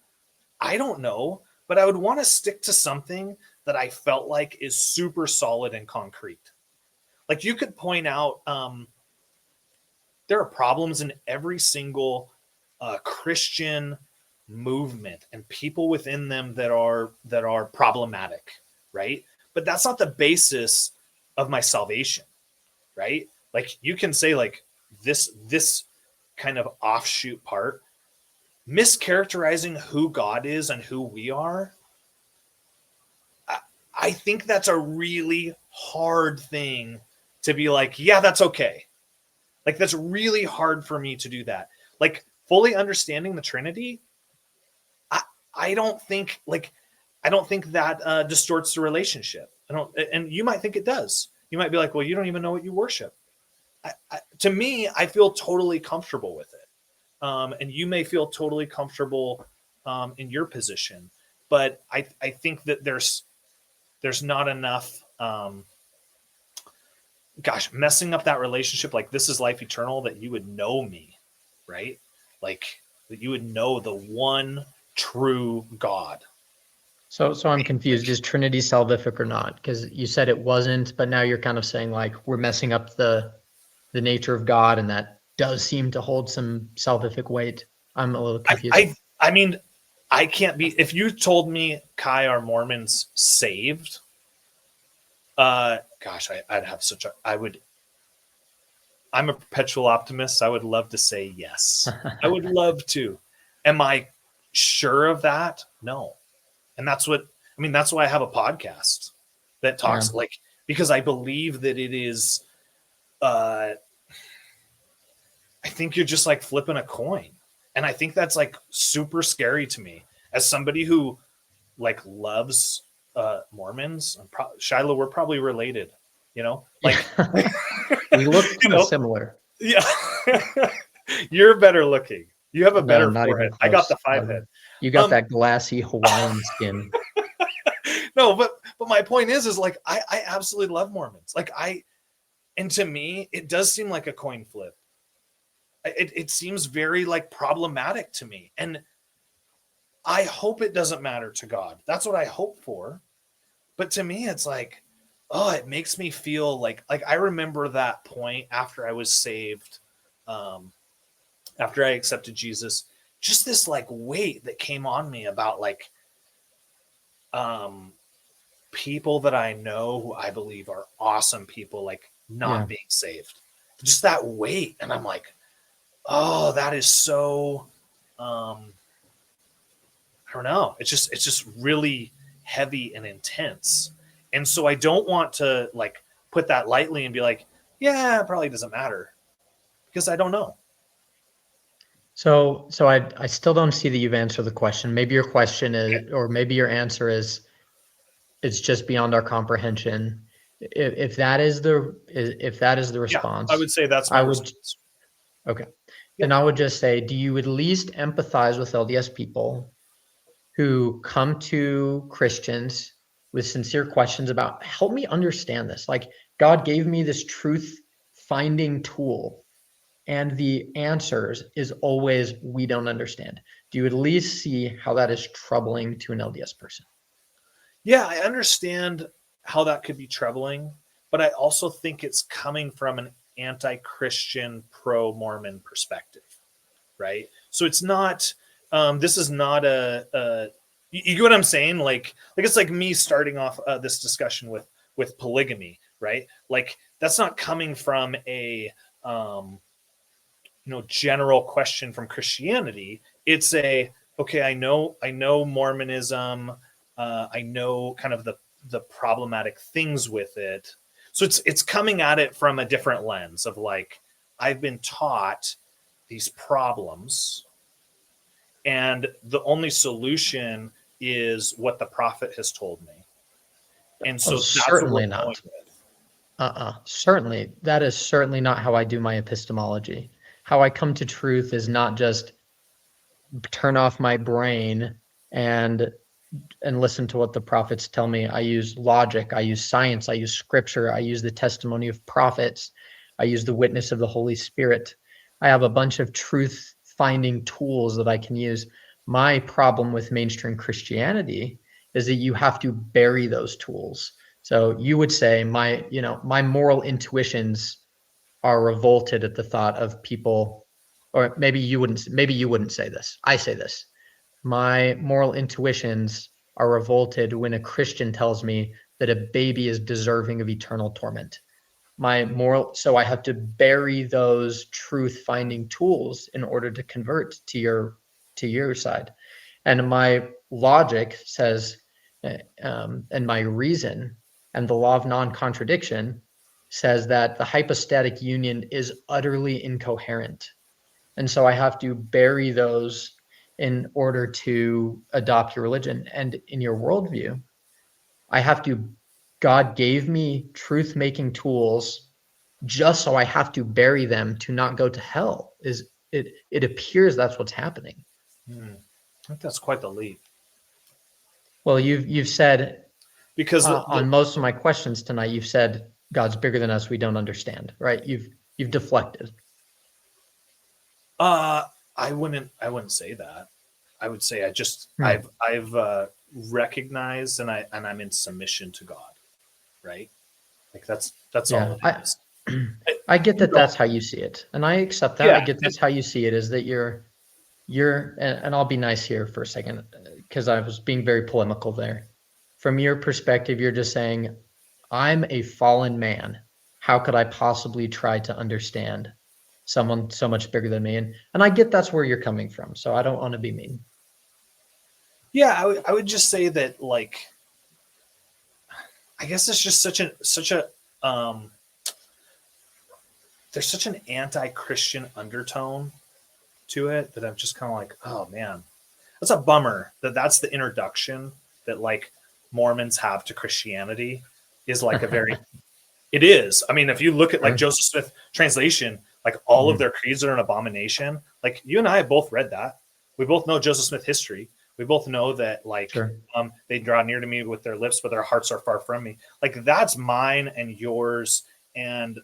I don't know, but I would want to stick to something that I felt like is super solid and concrete. Like you could point out, there are problems in every single Christian movement and people within them that are problematic, right? But that's not the basis of my salvation, right? Like you can say like this kind of offshoot part, mischaracterizing who God is and who we are. I think that's a really hard thing to be like, yeah, that's okay. Like that's really hard for me to do that. Like fully understanding the Trinity, I don't think that distorts the relationship. And you might think it does. You might be like, well, you don't even know what you worship. To me, I feel totally comfortable with it. And you may feel totally comfortable in your position, but I think that there's not enough, messing up that relationship. Like this is life eternal, that you would know me, right? Like that you would know the one true God. So I'm confused. Is Trinity salvific or not? Because you said it wasn't, but now you're kind of saying like we're messing up the nature of God, and that does seem to hold some salvific weight. I'm a little confused. I mean, I can't be. If you told me, Kai, are Mormons saved? I'd have I'm a perpetual optimist. I would love to say yes. I would love to. Am I sure of that? No. And that's why I have a podcast that talks because I believe that it is, I think you're just like flipping a coin. And I think that's like super scary to me as somebody who like loves Mormons. Shiloh, we're probably related, like we look kind of similar. Yeah. You're better looking. You have a better forehead. I got the 5 head. You got that glassy Hawaiian skin. No, but my point is like I absolutely love Mormons. And to me, it does seem like a coin flip. It seems very like problematic to me. And I hope it doesn't matter to God. That's what I hope for. But to me, it's like, oh, it makes me feel like I remember that point after I was saved, after I accepted Jesus, just this like weight that came on me about like people that I know who I believe are awesome people, like not being saved. Just that weight. And I'm like, oh, that is so I don't know. It's just really heavy and intense. And so I don't want to like put that lightly and be like, yeah, it probably doesn't matter, because I don't know. So I still don't see that you've answered the question. Maybe your question is, or maybe your answer is, it's just beyond our comprehension. If that is the response, I would say that's my response. Okay. Then I would just say, do you at least empathize with LDS people who come to Christians with sincere questions about, help me understand this? Like, God gave me this truth finding tool, and the answers is always, we don't understand. Do you at least see how that is troubling to an LDS person? Yeah, I understand how that could be troubling, but I also think it's coming from an anti-Christian, pro-Mormon perspective, right? So it's not. This is not you get what I'm saying? Like it's like me starting off this discussion with polygamy, right? Like that's not coming from a general question from Christianity. It's okay. I know Mormonism. I know kind of the problematic things with it. So it's coming at it from a different lens of like I've been taught these problems, and the only solution is what the prophet has told me, and Oh, so that's what we're certainly going not. with. Certainly. That is certainly not how I do my epistemology. How I come to truth is not just turn off my brain and listen to what the prophets tell me. I use logic, I use science, I use scripture, I use the testimony of prophets, I use the witness of the Holy Spirit. I have a bunch of truth finding tools that I can use. My problem with mainstream Christianity is that you have to bury those tools. So you would say my moral intuitions are revolted at the thought of people, or maybe you wouldn't say this. I say this. My moral intuitions are revolted when a Christian tells me that a baby is deserving of eternal torment. So I have to bury those truth finding tools in order to convert to your side. And my logic says, and my reason and the law of non-contradiction says that the hypostatic union is utterly incoherent. And so I have to bury those in order to adopt your religion. And in your worldview, God gave me truth making tools just so I have to bury them to not go to hell. It appears that's what's happening. I think that's quite the leap. Well, you've said Because on most of my questions tonight, you've said God's bigger than us. We don't understand, right? You've deflected. I wouldn't say that. I would say I've recognized and I'm in submission to God, right? Like that's all Yeah, it is. I get You that know, that's how you see it, and I accept that. I yeah, get that's how you see it, is that and I'll be nice here for a second because I was being very polemical there. From your perspective, you're just saying, I'm a fallen man. How could I possibly try to understand someone so much bigger than me? And I get that's where you're coming from, so I don't want to be mean. yeah. I would just say that like I guess it's just such a there's such an anti-Christian undertone to it that I'm just kind of like, oh man, that's a bummer that that's the introduction that like Mormons have to Christianity is like a very it is. I mean, if you look at like Sure. Joseph Smith translation, like all of Mhm. their creeds are an abomination. Like you and I have both read that. We both know Joseph Smith history. We both know that like Sure. they draw near to me with their lips, but their hearts are far from me. Like that's mine and yours and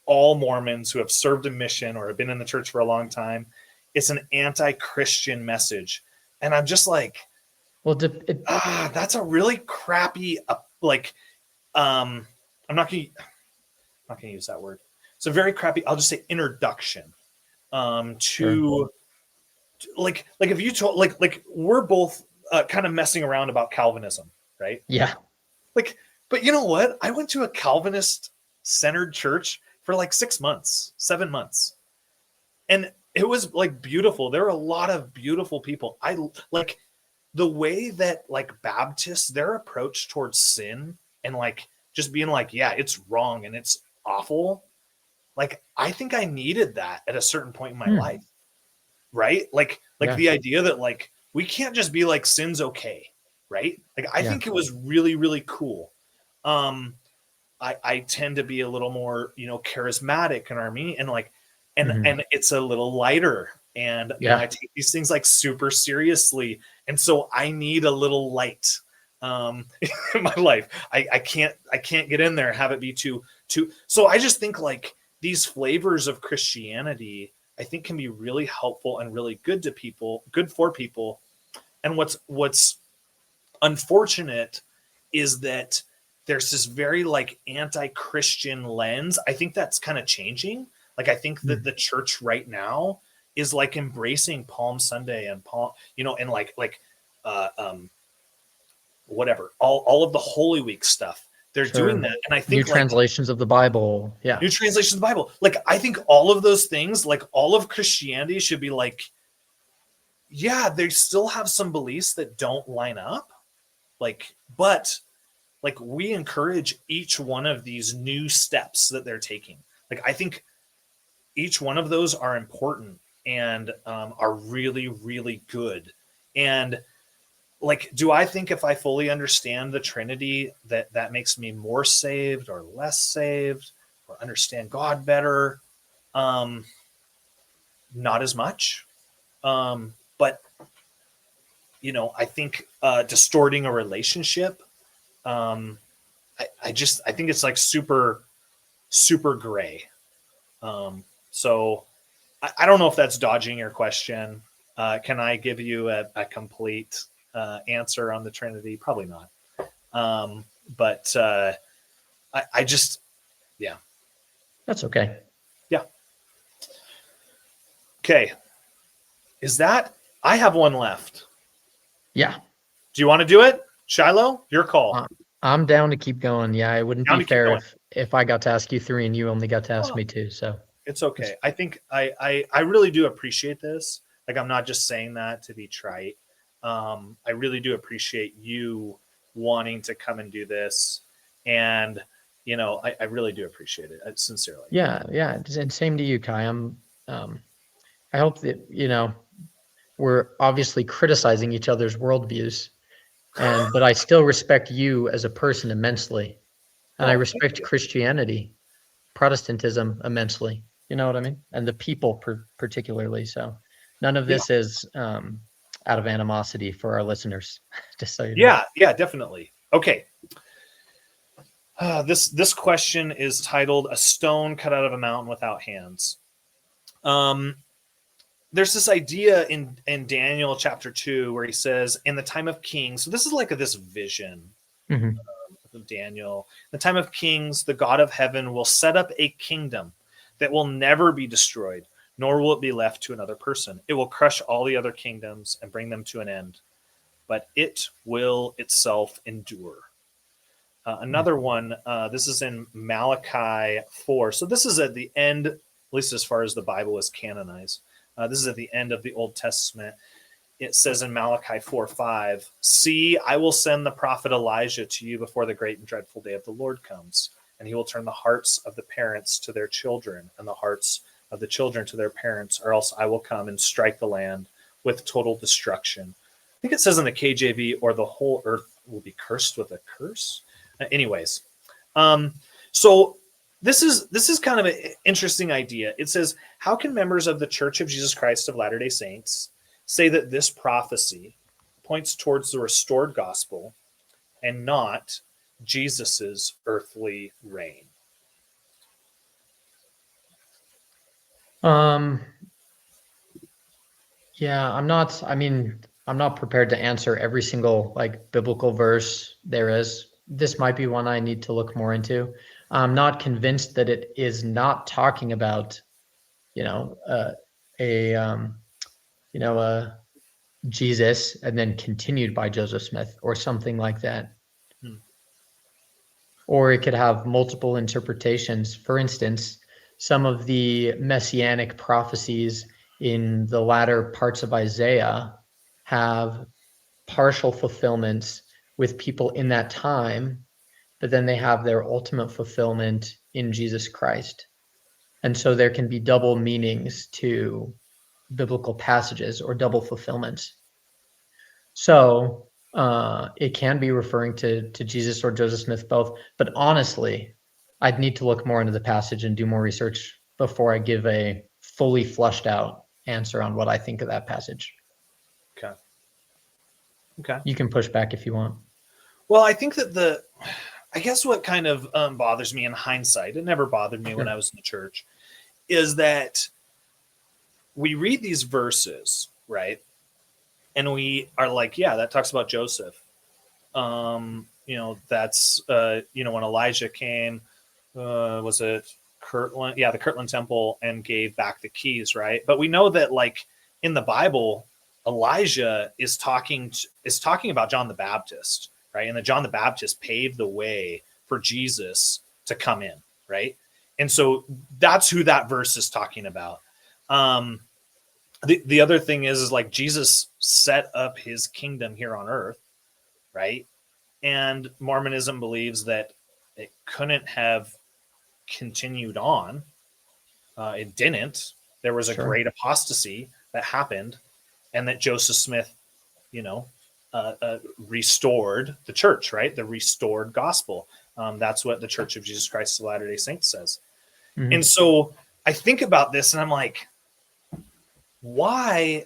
all Mormons who have served a mission or have been in the church for a long time. It's an anti-Christian message, and I'm just like, Well, that's a really crappy like. I'm not gonna use that word. It's a very crappy. I'll just say introduction sure. to like if you told like we're both kind of messing around about Calvinism, right? Yeah. Like, but you know what? I went to a Calvinist centered church for like 6 months, 7 months, and it was like beautiful. There were a lot of beautiful people. I like the way that like Baptists, their approach towards sin and like just being like, yeah, it's wrong and it's awful. Like I think I needed that at a certain point in my Hmm. life, right? Like Yeah. the idea that like we can't just be like sin's okay, right? Like I Yeah. think it was really really cool. Um, I tend to be a little more charismatic in Armenian and like Mhm. and it's a little lighter and I Yeah. take these things like super seriously and so I need a little light in my life. I can't get in there and have it be too so I just think like these flavors of Christianity I think can be really helpful and really good for people and what's unfortunate is that there's this very like anti-Christian lens. I think that's kind of changing. Like, I think that the church right now is like embracing Palm Sunday and and whatever, all of the Holy Week stuff. They're doing that. And I think new translations of the Bible. Yeah. New translations of the Bible. Like, I think all of those things, like all of Christianity should be like, yeah, they still have some beliefs that don't line up. Like, but like we encourage each one of these new steps that they're taking. Like, I think each one of those are important and are really, really good. And like, do I think if I fully understand the Trinity that makes me more saved or less saved or understand God better? Not as much. But I think distorting a relationship, I think it's like super, super gray. So I don't know if that's dodging your question. Can I give you a complete answer on the Trinity? Probably not. But I just, yeah. That's okay. Yeah. Okay. I have one left. Yeah. Do you want to do it? Shiloh, your call. I'm down to keep going. Yeah, it wouldn't be fair if I got to ask you 3 and you only got to ask me 2. So it's okay. I think I really do appreciate this. Like, I'm not just saying that to be trite. I really do appreciate you wanting to come and do this. And, I really do appreciate it, sincerely. Yeah. And same to you, Kai. I hope that, we're obviously criticizing each other's worldviews, but I still respect you as a person immensely. And I respect Christianity, Protestantism immensely. You know what I mean? And the people particularly. So none of this is out of animosity for our listeners. Just so you know. Yeah, definitely. Okay. This question is titled "A Stone Cut Out of a Mountain Without Hands." There's this idea in Daniel chapter 2 where he says, in the time of kings, so this is like this vision of Daniel. In the time of kings, the God of heaven will set up a kingdom that will never be destroyed, nor will it be left to another person. It will crush all the other kingdoms and bring them to an end, but it will itself endure. Another one, this is in Malachi 4. So this is at the end, at least as far as the Bible is canonized. This is at the end of the Old Testament. It says in Malachi 4:5, "See, I will send the prophet Elijah to you before the great and dreadful day of the Lord comes, and he will turn the hearts of the parents to their children and the hearts of the children to their parents, or else I will come and strike the land with total destruction." I think it says in the KJV, "or the whole earth will be cursed with a curse." Anyways, so this is kind of an interesting idea. It says, how can members of the Church of Jesus Christ of Latter-day Saints say that this prophecy points towards the restored gospel and not Jesus's earthly reign? Yeah, I'm not prepared to answer every single biblical verse there is. This might be one I need to look more into. I'm not convinced that it is not talking about, Jesus and then continued by Joseph Smith or something like that. Or it could have multiple interpretations. For instance, some of the messianic prophecies in the latter parts of Isaiah have partial fulfillments with people in that time, but then they have their ultimate fulfillment in Jesus Christ. And so there can be double meanings to biblical passages or double fulfillments. So it can be referring to Jesus or Joseph Smith both. But honestly, I'd need to look more into the passage and do more research before I give a fully flushed out answer on what I think of that passage. Okay. You can push back if you want. Well, I think that I guess what kind of bothers me in hindsight, it never bothered me when I was in the church, is that we read these verses, right? And we are like, yeah, that talks about Joseph. that's when Elijah came, was it Kirtland? Yeah, the Kirtland Temple, and gave back the keys, right? But we know that, like, in the Bible, Elijah is talking about John the Baptist, right? And that John the Baptist paved the way for Jesus to come in, right? And so that's who that verse is talking about. The other thing is like Jesus set up his kingdom here on earth, right? And Mormonism believes that it couldn't have continued on. It didn't. There was a great apostasy that happened, and that Joseph Smith, restored the church, right? The restored gospel. That's what the Church of Jesus Christ of Latter-day Saints says. Mm-hmm. And so I think about this and I'm like, why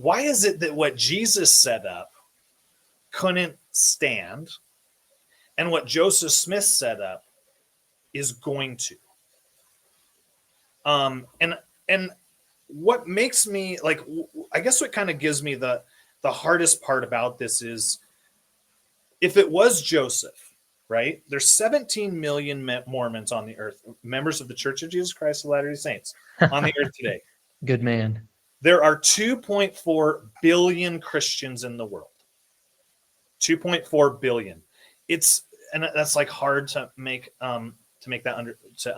is it that what Jesus set up couldn't stand, and what Joseph Smith set up is going to? And what makes me, like, I guess what kind of gives me the hardest part about this is, if it was Joseph, right? There's 17 million Mormons on the earth, members of the Church of Jesus Christ of Latter-day Saints on the earth today. Good man. There are 2.4 billion Christians in the world. 2.4 billion. And that's like hard to make to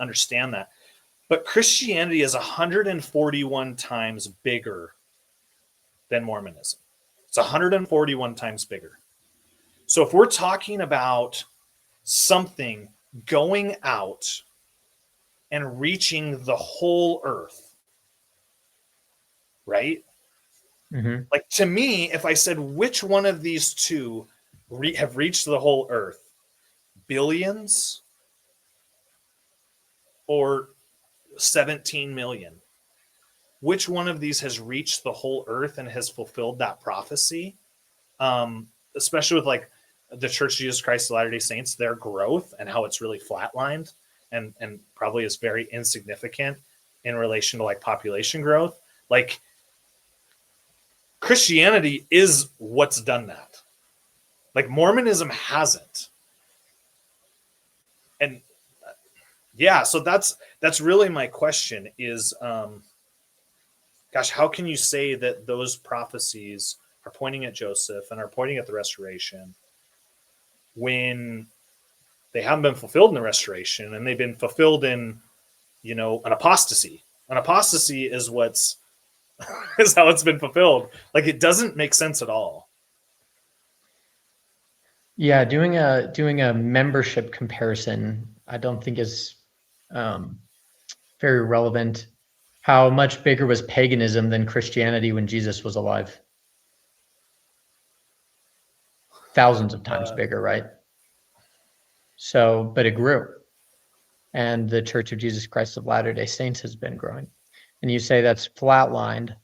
understand that. But Christianity is 141 times bigger than Mormonism. It's 141 times bigger. So if we're talking about something going out and reaching the whole earth, right? Mm-hmm. Like, to me, if I said which one of these two have reached the whole earth, billions or 17 million, which one of these has reached the whole earth and has fulfilled that prophecy? Especially with like the Church of Jesus Christ of Latter-day Saints, their growth and how it's really flatlined and probably is very insignificant in relation to like population growth. Like, Christianity is what's done that. Like, Mormonism hasn't. And yeah, so that's really my question is, gosh, how can you say that those prophecies are pointing at Joseph and are pointing at the restoration when they haven't been fulfilled in the restoration, and they've been fulfilled in, an apostasy? An apostasy is is how it's been fulfilled. Like, it doesn't make sense at all. Yeah, doing a membership comparison, I don't think is very relevant. How much bigger was paganism than Christianity when Jesus was alive? Thousands of times bigger, right? So, but it grew. And the Church of Jesus Christ of Latter-day Saints has been growing. And you say that's flatlined.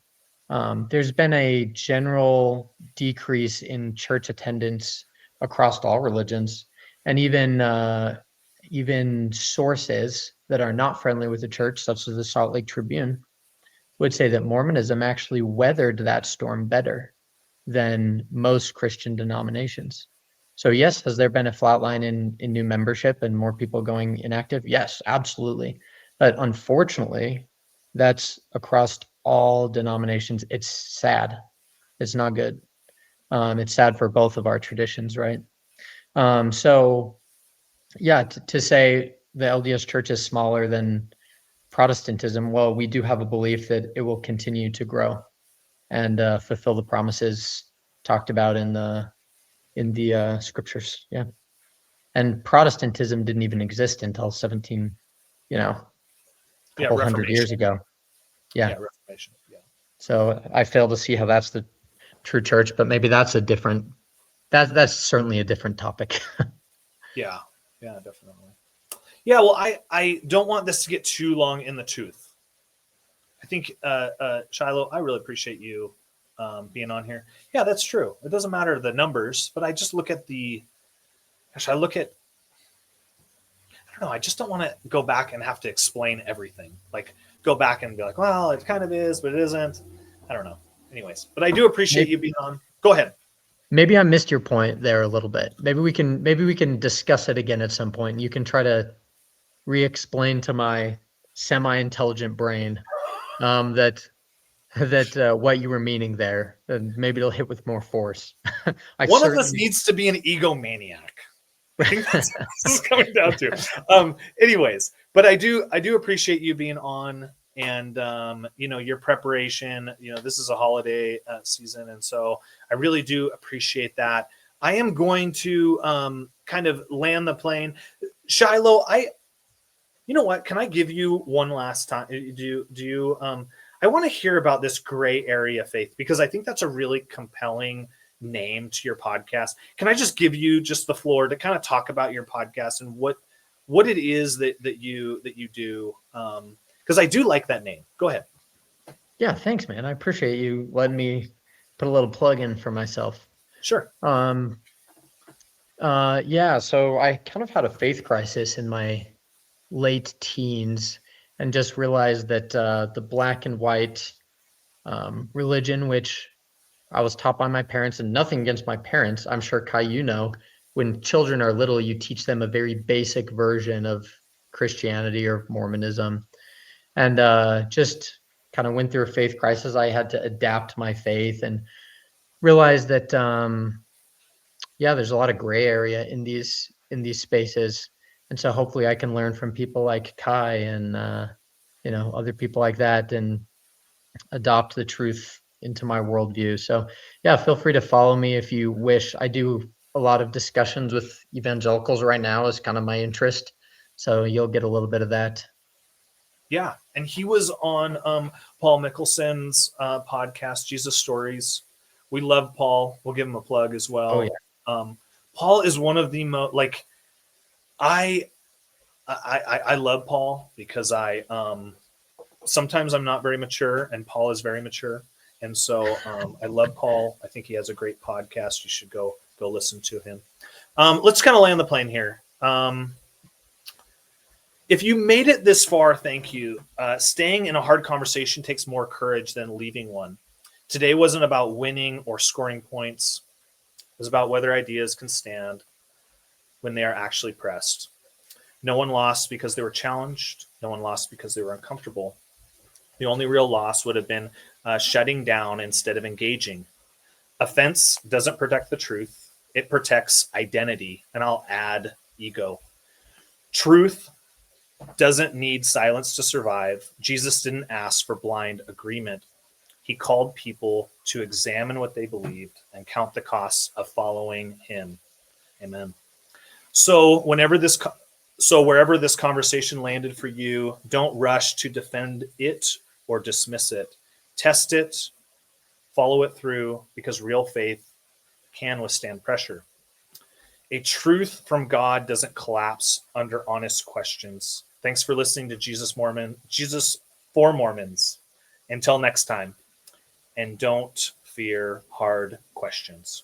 There's been a general decrease in church attendance across all religions, and even sources that are not friendly with the church, such as the Salt Lake Tribune, would say that Mormonism actually weathered that storm better than most Christian denominations. So yes, has there been a flatline in new membership and more people going inactive? Yes, absolutely. But unfortunately, that's across all denominations. It's sad. It's not good. It's sad for both of our traditions, right? So yeah, to say the LDS Church is smaller than Protestantism, well, we do have a belief that it will continue to grow and fulfill the promises talked about in the scriptures. Yeah. And Protestantism didn't even exist until 17, couple hundred years ago. Yeah. Reformation. Yeah. So I fail to see how that's the true church, but maybe that's that's certainly a different topic. Yeah, definitely. Yeah, well, I don't want this to get too long in the tooth. I think, Shiloh, I really appreciate you being on here. Yeah, that's true. It doesn't matter the numbers, but I just look at I don't know, I just don't want to go back and have to explain everything. Like, go back and be like, well, it kind of is, but it isn't. I don't know. Anyways, but I do appreciate you being on. Go ahead. Maybe I missed your point there a little bit. Maybe we can discuss it again at some point. You can try to re-explain to my semi-intelligent brain that what you were meaning there, and maybe it'll hit with more force. I One of us certainly. needs to be an egomaniac. I think that's what this is coming down to. Anyways, but I do appreciate you being on, and your preparation. This is a holiday season, and so I really do appreciate that. I am going to kind of land the plane. Shiloh, you know what? Can I give you one last time? Do you I want to hear about this gray area faith, because I think that's a really compelling name to your podcast. Can I just give you just the floor to kind of talk about your podcast and what it is that you do? Because I do like that name. Go ahead. Yeah, thanks, man. I appreciate you letting me put a little plug in for myself. Sure. Yeah, so I kind of had a faith crisis in my late teens and just realized that the black and white religion, which I was taught by my parents, and nothing against my parents. I'm sure, Kai, when children are little, you teach them a very basic version of Christianity or Mormonism. And just kind of went through a faith crisis. I had to adapt my faith and realized that, there's a lot of gray area in these spaces. And so hopefully I can learn from people like Kai and, other people like that, and adopt the truth into my worldview. So yeah, feel free to follow me if you wish. I do a lot of discussions with evangelicals right now is kind of my interest. So you'll get a little bit of that. Yeah. And he was on Paul Mickelson's podcast, Jesus Stories. We love Paul. We'll give him a plug as well. Oh, yeah. Paul is one of the most, like, I love Paul because sometimes I'm not very mature, and Paul is very mature. And so I love Paul. I think he has a great podcast. You should go listen to him. Let's kind of land the plane here. If you made it this far, thank you. Staying in a hard conversation takes more courage than leaving one. Today wasn't about winning or scoring points. It was about whether ideas can stand when they are actually pressed. No one lost because they were challenged. No one lost because they were uncomfortable. The only real loss would have been shutting down instead of engaging. Offense doesn't protect the truth. It protects identity, and I'll add ego. Truth doesn't need silence to survive. Jesus didn't ask for blind agreement. He called people to examine what they believed and count the costs of following him. Amen. So wherever this conversation landed for you, don't rush to defend it or dismiss it. Test it, follow it through, because real faith can withstand pressure. A truth from God doesn't collapse under honest questions. Thanks for listening to Jesus for Mormons. Until next time, and don't fear hard questions.